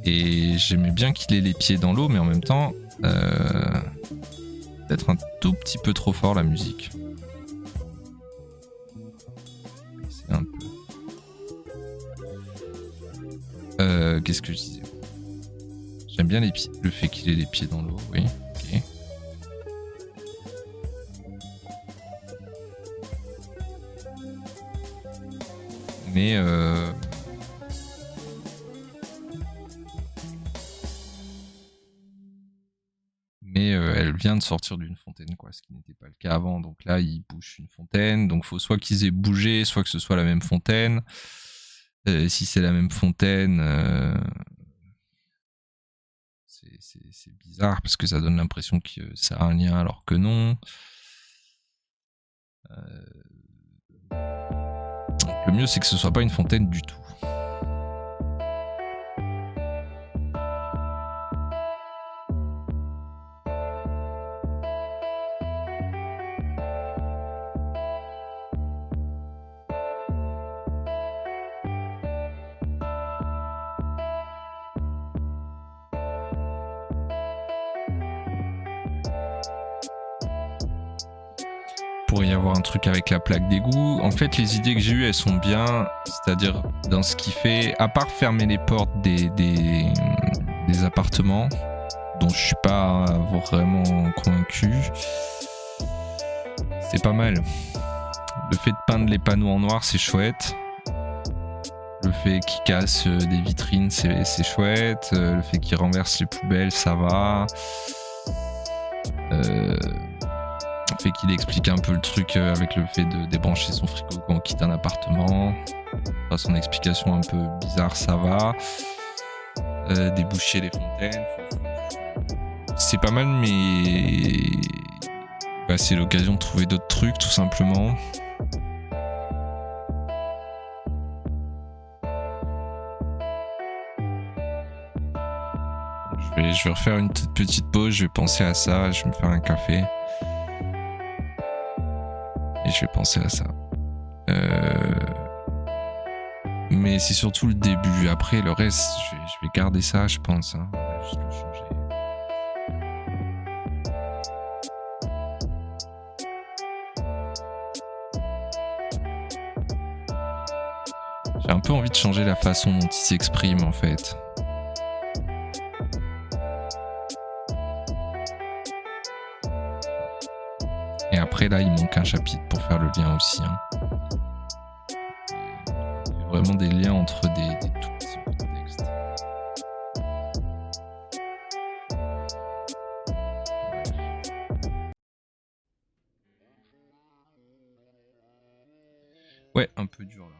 Et j'aimais bien qu'il ait les pieds dans l'eau, mais en même temps, peut-être un tout petit peu trop fort la musique. C'est un peu. Qu'est-ce que je disais? J'aime bien le fait qu'il ait les pieds dans l'eau, oui. Ok. Mais elle vient de sortir d'une fontaine, quoi, ce qui n'était pas le cas avant. Donc là, il bouche une fontaine, donc faut soit qu'ils aient bougé, soit que ce soit la même fontaine. Si c'est la même fontaine, c'est bizarre parce que ça donne l'impression que ça a un lien alors que non. Donc le mieux, c'est que ce soit pas une fontaine du tout. Pourrait y avoir un truc avec la plaque d'égout. En fait, les idées que j'ai eues, elles sont bien, c'est-à-dire dans ce qui fait, à part fermer les portes des appartements, dont je suis pas vraiment convaincu, c'est pas mal. Le fait de peindre les panneaux en noir, c'est chouette. Le fait qu'il casse des vitrines, c'est chouette. Le fait qu'il renverse les poubelles, ça va. Le fait qu'il explique un peu le truc avec le fait de débrancher son frigo quand on quitte un appartement. Enfin, son explication un peu bizarre, ça va. Déboucher les fontaines. C'est pas mal, mais bah, c'est l'occasion de trouver d'autres trucs, tout simplement. Je vais refaire une toute petite pause, je vais penser à ça, je vais me faire un café. Et je vais penser à ça. Mais c'est surtout le début. Après, le reste, je vais garder ça, je pense. Hein. Je vais juste le changer. J'ai un peu envie de changer la façon dont il s'exprime, en fait. Et après, là, il manque un chapitre pour faire le lien aussi. Hein. Il y a vraiment des liens entre des tout petits bouts de texte. Ouais, un peu dur là.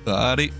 Allez.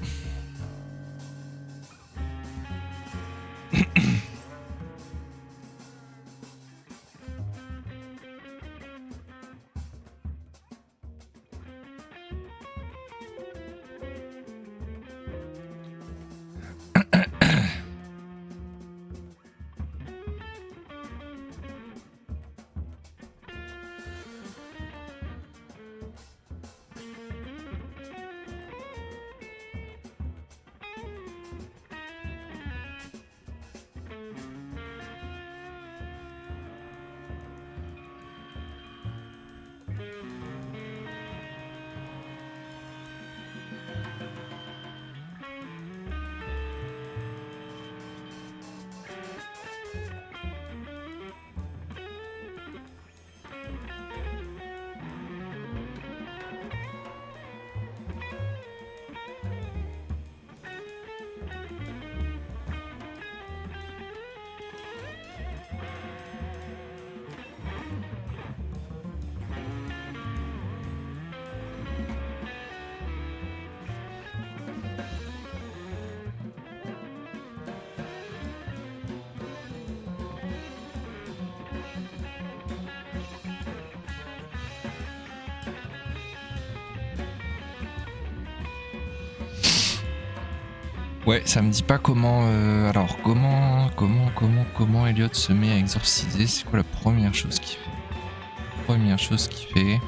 Ouais, ça me dit pas comment. Alors, comment Elliot se met à exorciser? C'est quoi la première chose qu'il fait? Première chose qu'il fait.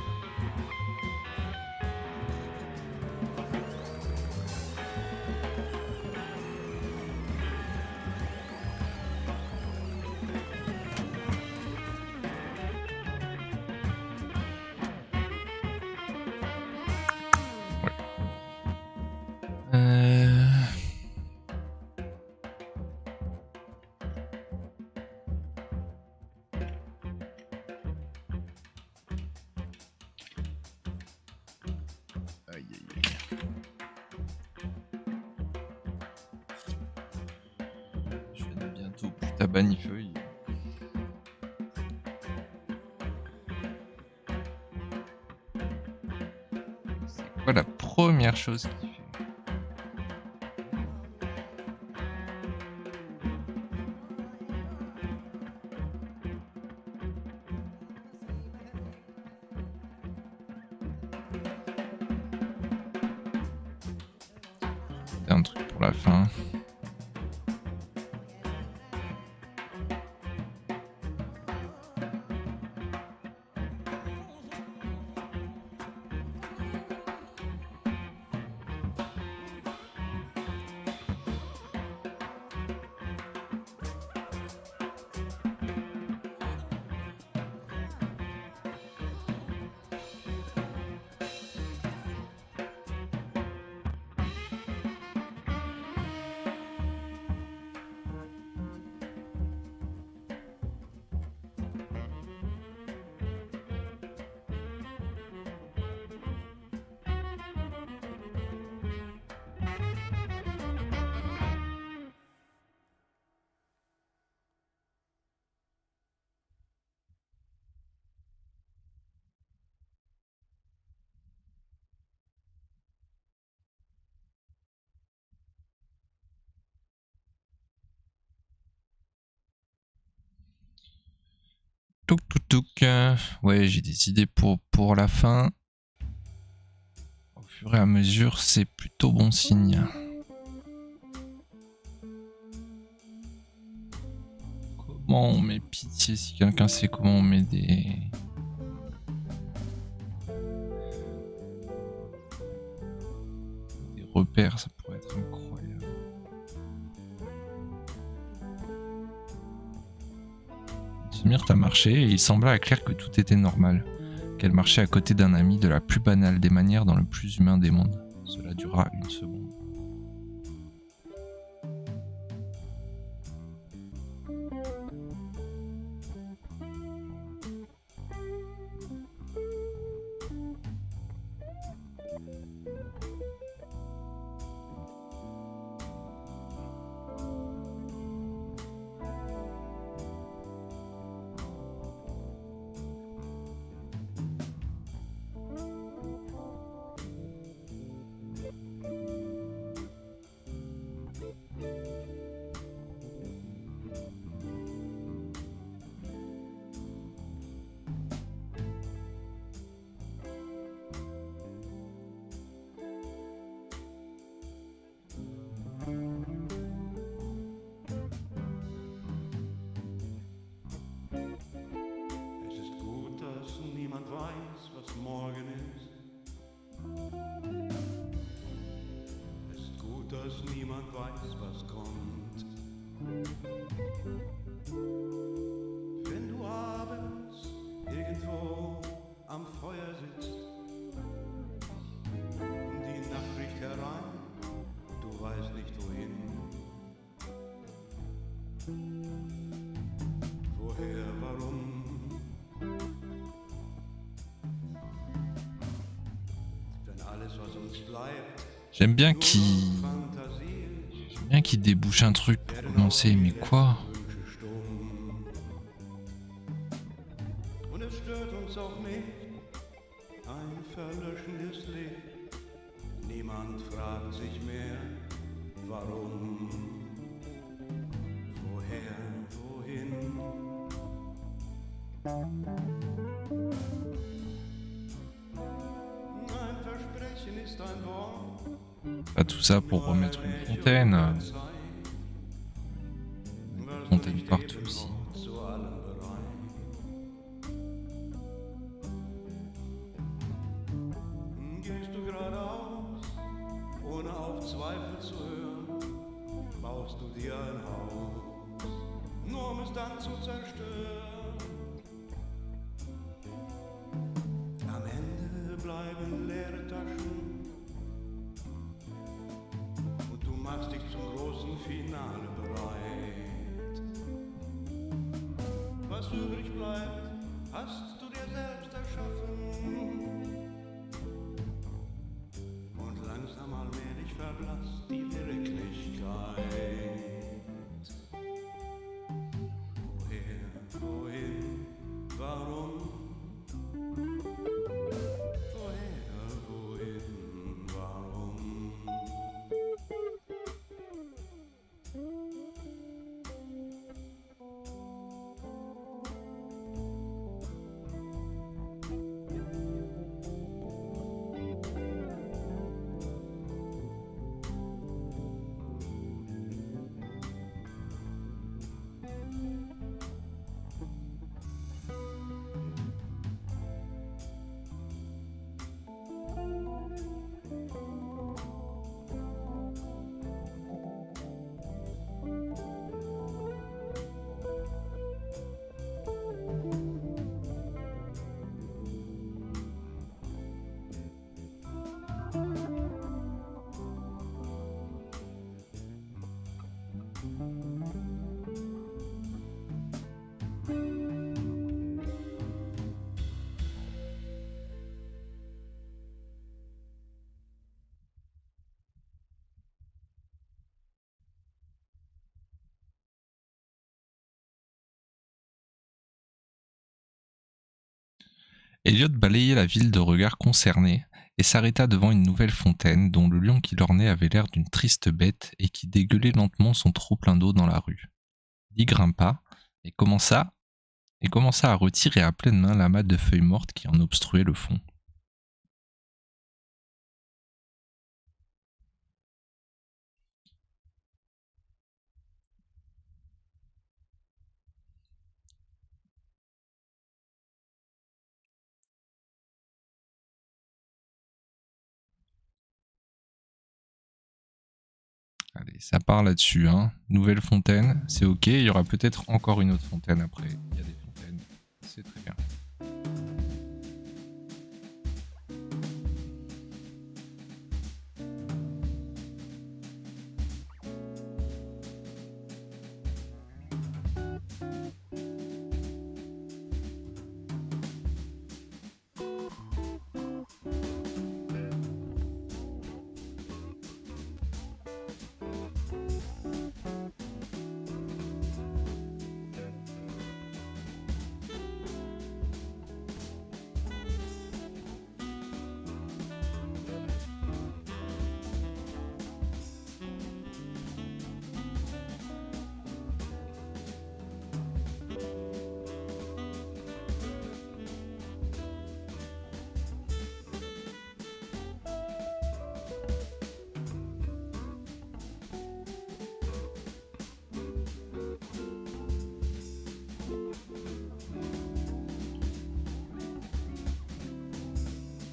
Aïe, aïe, aïe. Je vais bientôt plus ta banifeuille. C'est quoi la première chose qu'il fait? C'est un truc pour la fin. Touk touk touk. Ouais, j'ai des idées pour la fin. Au fur et à mesure, c'est plutôt bon signe. Comment on met pitié si quelqu'un sait comment on met des repères, ça pourrait être incroyable. Smyrth a marché et il sembla à Claire que tout était normal, qu'elle marchait à côté d'un ami de la plus banale des manières dans le plus humain des mondes. Cela dura une seconde. dass niemand weiß, was kommt. Wenn du abends irgendwo am Feuer sitzt, die Nacht riecht herein, du weißt nicht wohin. Woher, warum? Wenn alles, was uns bleibt, J'aime bien nur qu'il Fantasie ist, j'aime bien qu'il débouche un truc pour commencer, mais quoi? Wünsche stumm. Und es stört uns auch nicht, ein verlöschendes Licht. Niemand fragt sich mehr, warum, woher, wohin. Ein Versprechen ist ein Wort, Pas tout ça pour remettre une fontaine. Fontaine partout aussi. zu allem bereit. Gehst du geradeaus, ohne auf Zweifel zu hören, baust du dir ein Haus, nur um es dann zu zerstören. Am Ende bleiben leere Taschen und du machst dich zum großen Finale bereit. Was übrig bleibt, hast du dir selbst erschaffen. Und langsam allmählich verblasst die Wirklichkeit. Woher, wohin, warum? Woher, wohin, warum? Elliot balayait la ville de regards concernés et s'arrêta devant une nouvelle fontaine dont le lion qui l'ornait avait l'air d'une triste bête et qui dégueulait lentement son trop-plein d'eau dans la rue. Il y grimpa et commença à retirer à pleine main l'amas de feuilles mortes qui en obstruait le fond. Allez, ça part là-dessus, hein. Nouvelle fontaine, c'est ok. Il y aura peut-être encore une autre fontaine après. Il y a des fontaines, c'est très bien.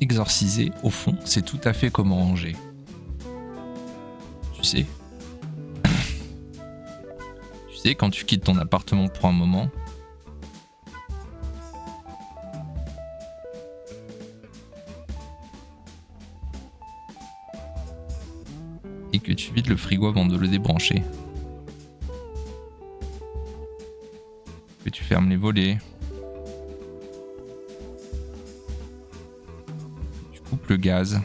Exorciser, au fond, c'est tout à fait comme ranger. Tu sais. Tu sais, quand tu quittes ton appartement pour un moment, et que tu vides le frigo avant de le débrancher, que tu fermes les volets, que tu coupes le gaz,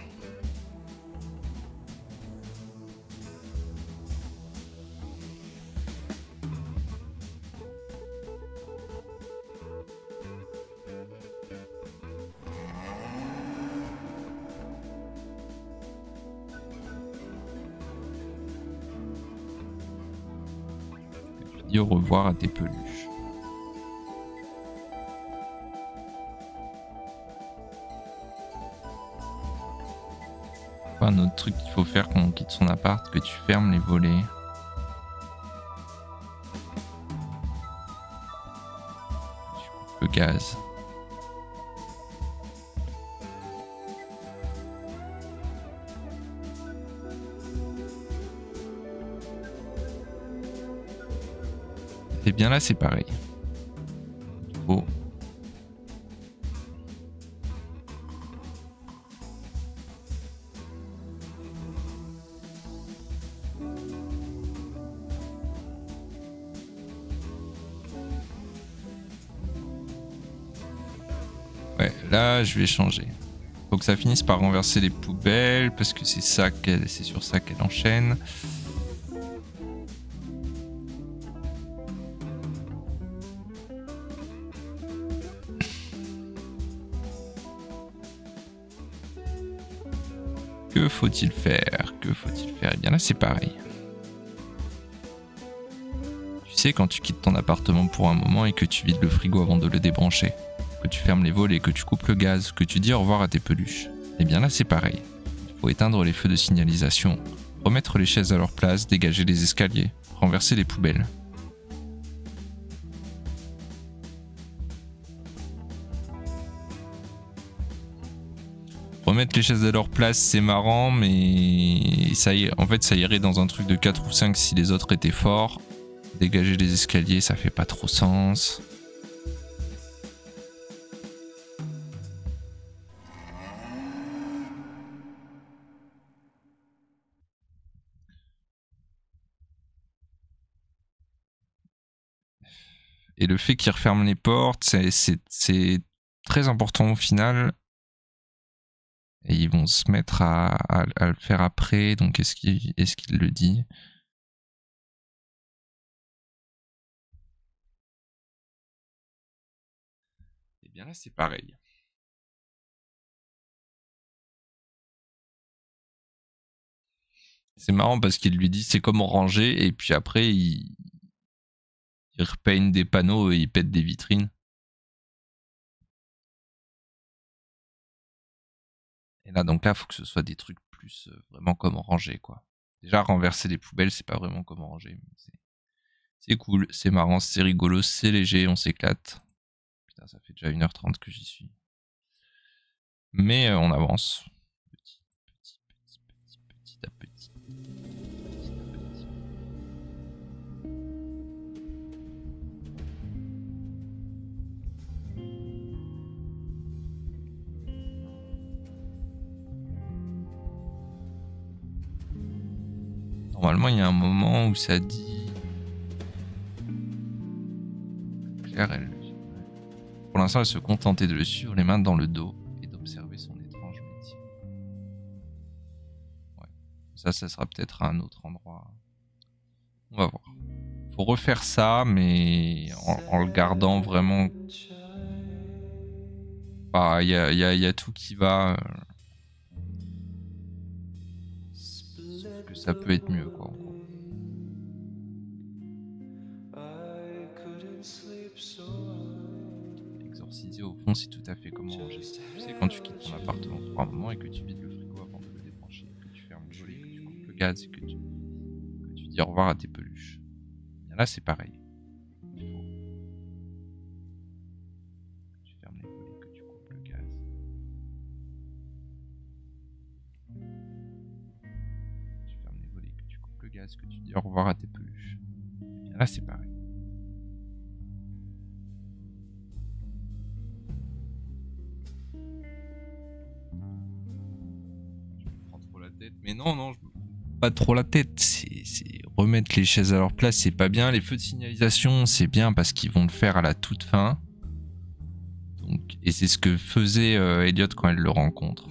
que tu dis au revoir à tes peluches. Un autre truc qu'il faut faire quand on quitte son appart, que tu fermes les volets. Tu coupes le gaz. Et bien là c'est pareil. Oh. Ouais, là je vais changer. Faut que ça finisse par renverser les poubelles parce que c'est sur ça qu'elle enchaîne. Que faut-il faire? Que faut-il faire? Et bien là c'est pareil. Tu sais, quand tu quittes ton appartement pour un moment et que tu vides le frigo avant de le débrancher, que tu fermes les volets, que tu coupes le gaz, que tu dis au revoir à tes peluches, et bien là c'est pareil. Il faut éteindre les feux de signalisation, remettre les chaises à leur place, dégager les escaliers, renverser les poubelles. Remettre les chaises à leur place, c'est marrant, mais ça irait dans un truc de 4 ou 5 si les autres étaient forts. Dégager les escaliers, ça fait pas trop sens. Et le fait qu'ils referment les portes, c'est très important au final. Et ils vont se mettre à le faire après. Donc est-ce qu'il le dit? Et bien là c'est pareil. C'est marrant parce qu'il lui dit c'est comme ranger et puis après il repeigne des panneaux et il pète des vitrines. Et là donc là faut que ce soit des trucs plus vraiment comme ranger quoi. Déjà renverser les poubelles c'est pas vraiment comme ranger. C'est cool, c'est marrant, c'est rigolo, c'est léger, on s'éclate. Putain ça fait déjà 1h30 que j'y suis. Mais on avance. Petit à petit. Normalement, il y a un moment où ça dit. Claire, pour l'instant, elle se contentait de le suivre les mains dans le dos et d'observer son étrange métier. Ouais. Ça sera peut-être à un autre endroit. On va voir. Faut refaire ça, mais en le gardant vraiment. Bah, il y a tout qui va. Sauf que ça peut être mieux, quoi. En gros. Exorciser au fond, c'est tout à fait comme ranger. Tu sais, quand tu quittes ton appartement pour un moment et que tu vides le frigo avant de le débrancher, que tu fermes le volet, que tu coupes le gaz et que tu dis au revoir à tes peluches. Bien là, c'est pareil. Tu fermes les volets, que tu coupes le gaz. Tu fermes les volets, que tu coupes Olga, est-ce que tu dis au revoir à tes peluches? Et bien là, c'est pareil. Je me prends trop la tête. Mais non, je me prends pas trop la tête. C'est remettre les chaises à leur place, c'est pas bien. Les feux de signalisation, c'est bien parce qu'ils vont le faire à la toute fin. Donc, et c'est ce que faisait Elliot quand elle le rencontre.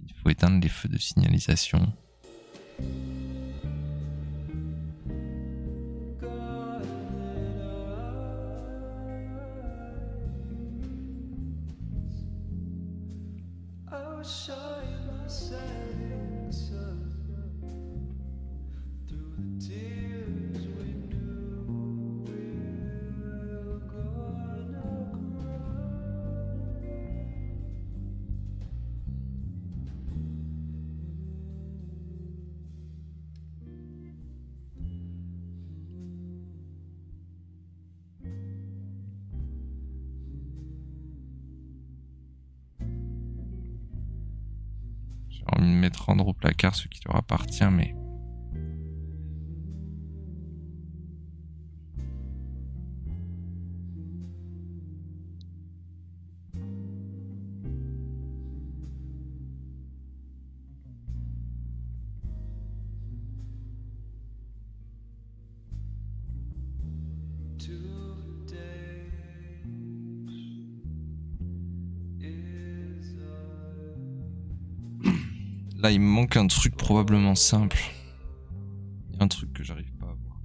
Il faut éteindre les feux de signalisation. J'ai envie de mettre rendre au placard ce qui leur appartient, mais... Là, il me manque un truc probablement simple. Il y a un truc que j'arrive pas à voir.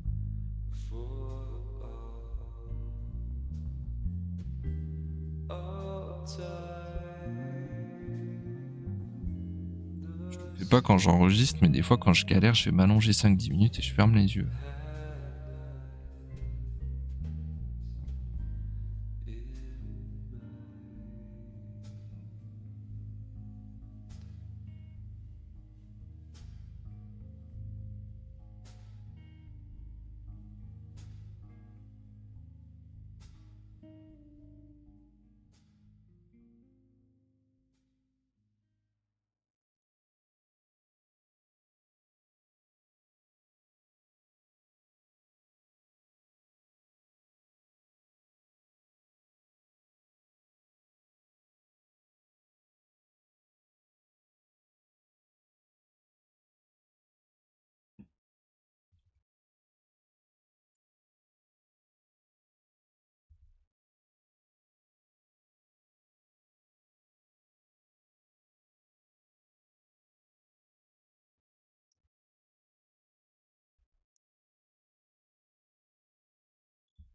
Je le fais pas quand j'enregistre, mais des fois quand je galère, je vais m'allonger 5-10 minutes et je ferme les yeux.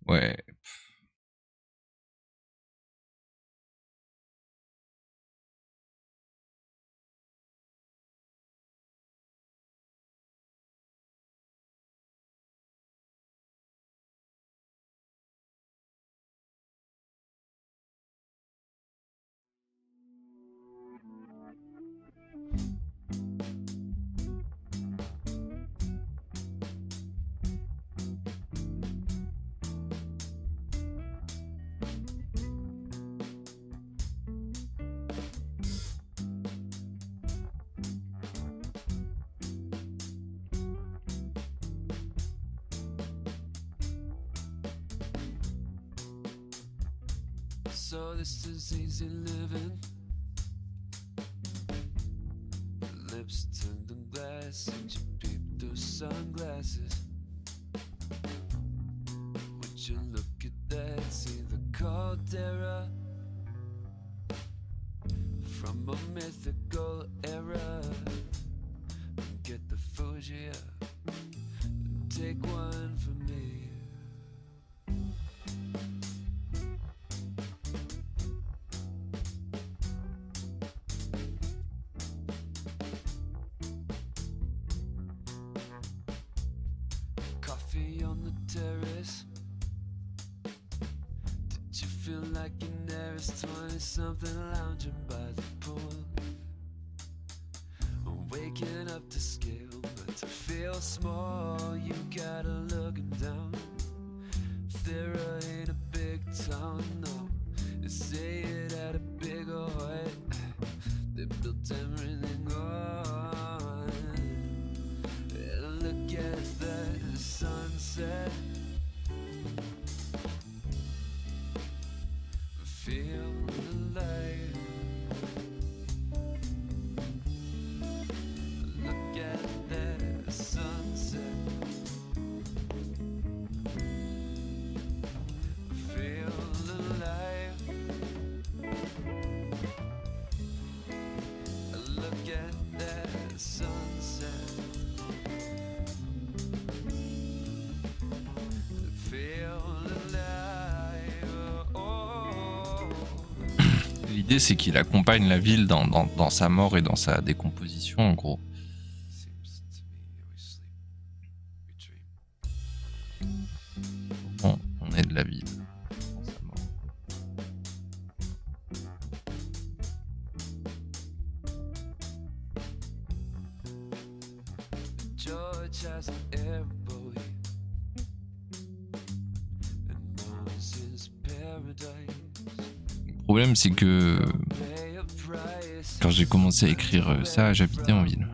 Ouais. So this is easy living. Lips turned to glass and you peep through sunglasses. Would you look at that, see the caldera from a mythical era? Get the Fuji up and take one for me. Coffee on the terrace. Did you feel like you're nearest 20-something lounging by the pool? Waking up to scale, but to feel small, you gotta looking down. There ain't a big town, no. It's L'idée, c'est qu'il accompagne la ville dans sa mort et dans sa décomposition, en gros. Seems to me we sleep, we dream. On aide la ville dans sa mort. George has an airboat, and Mars is paradise. Le problème, c'est que Pay a price. quand j'ai commencé à écrire ça, j'habitais en ville.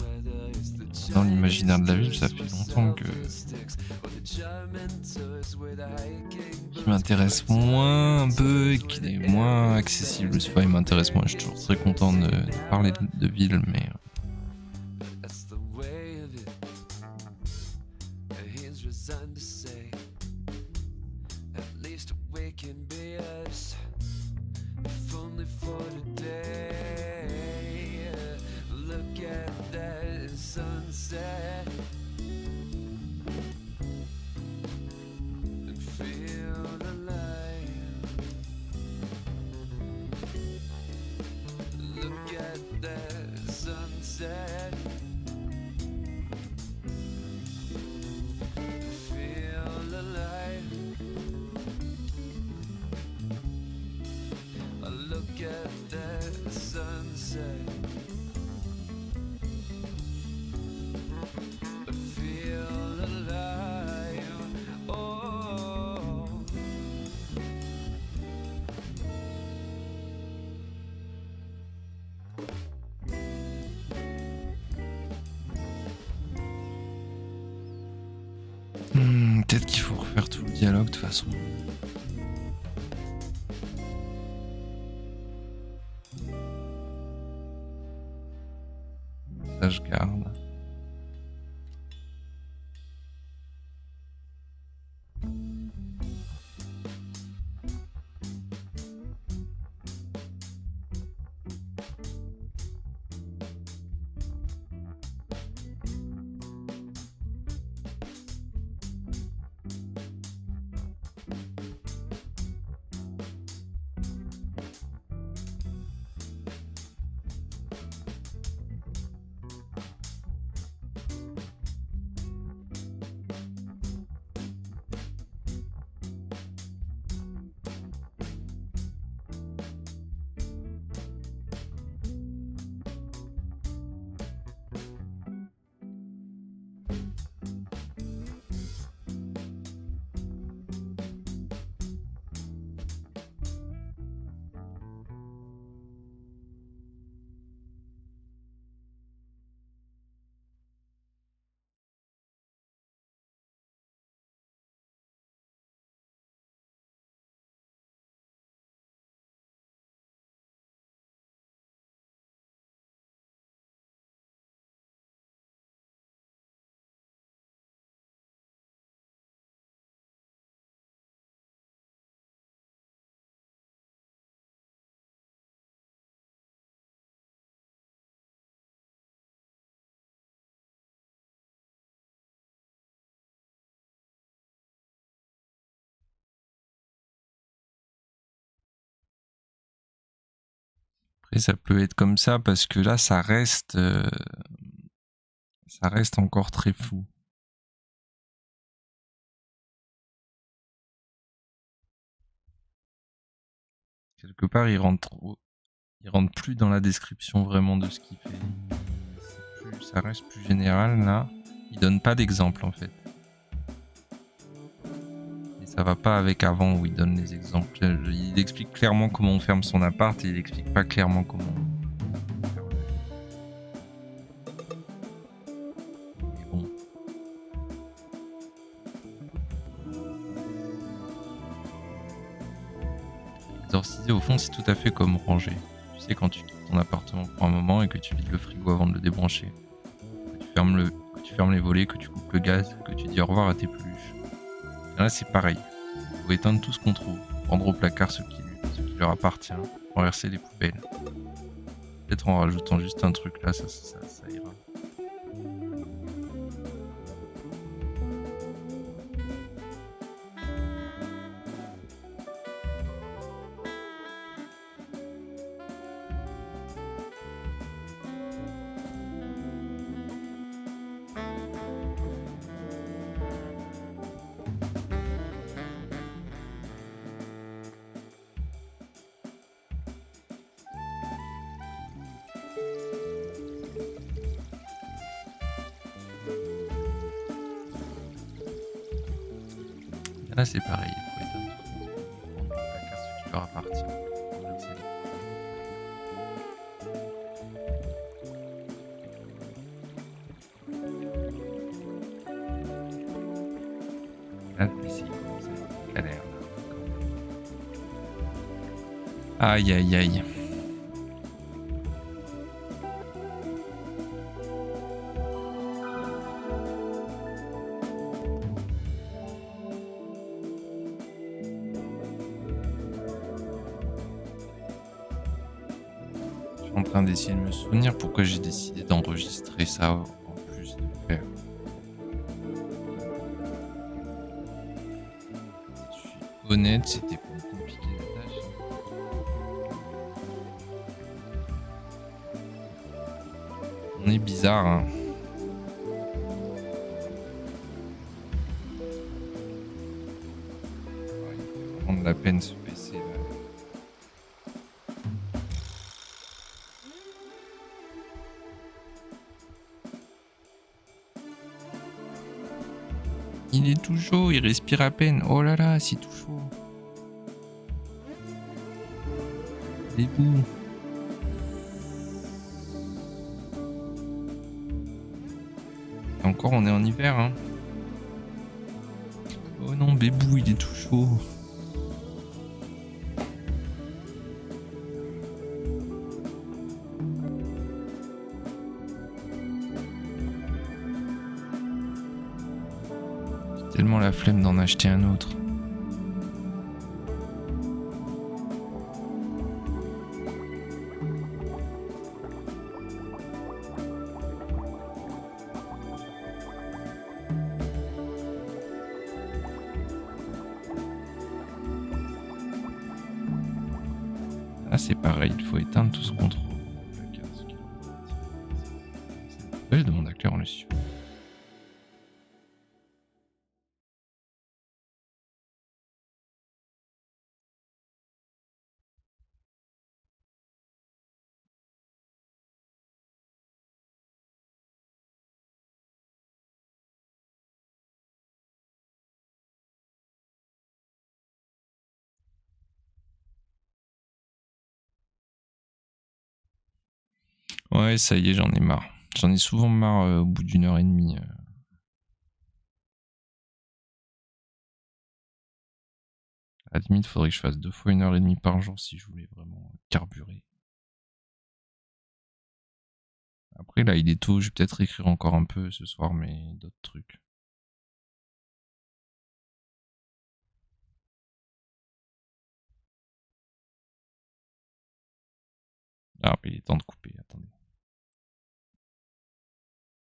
Dans l'imaginaire de la ville, ça fait longtemps que qui m'intéresse moins un peu, qui est moins accessible. C'est pas, il m'intéresse moins. Je suis toujours très content de parler de ville, mais That's the way of it. He's resigned to say, at least we can be us, if only for today. Look at that sunset and feel alive. Look at that sunset. Feel alive. Look at that sunset. Feel alive. Oh. peut-être qu'il faut refaire tout le dialogue de toute façon. Ça, je garde. Après, ça peut être comme ça parce que là, ça reste encore très flou. Quelque part, il rentre plus dans la description vraiment de ce qu'il fait. Ça reste plus général là. Il donne pas d'exemple en fait. Et ça va pas avec avant où il donne les exemples. Il explique clairement comment on ferme son appart et il explique pas clairement comment on ferme la vie. Mais bon. Exorciser au fond, c'est tout à fait comme ranger. Tu sais, quand tu quittes ton appartement pour un moment et que tu vides le frigo avant de le débrancher, que tu fermes les volets, que tu coupes le gaz, que tu dis au revoir à tes peluches. Et là, c'est pareil. Il faut éteindre tout ce qu'on trouve, prendre au placard ce qui leur appartient, renverser les poubelles. Peut-être en rajoutant juste un truc là, ça ira. Là, c'est pareil, il faut éteindre tout. Chacun ce qui leur appartient. Là, le PC commence à être galère. Aïe, aïe, aïe. Je suis en train d'essayer de me souvenir pourquoi j'ai décidé d'enregistrer ça en plus de faire. Je suis honnête, c'était pour me compliquer la tâche. On est bizarre, hein. Ouais, il fait vraiment de la peine ce PC là. Il est tout chaud, il respire à peine. Oh là là, c'est tout chaud. Des bouts. Et encore, on est en hiver, hein. Oh non, Bébou, il est tout chaud. J'ai tellement la flemme d'en acheter un autre. Ah, c'est pareil, il faut éteindre tout ce contrôle. Je demande à Claire, on le suit. Ouais, ça y est, j'en ai marre. J'en ai souvent marre au bout d'une heure et demie. À la limite, faudrait que je fasse 2 fois 1 heure et demie par jour si je voulais vraiment carburer. Après, là, il est tôt, je vais peut-être écrire encore un peu ce soir, mais d'autres trucs. Ah, il est temps de couper, attendez.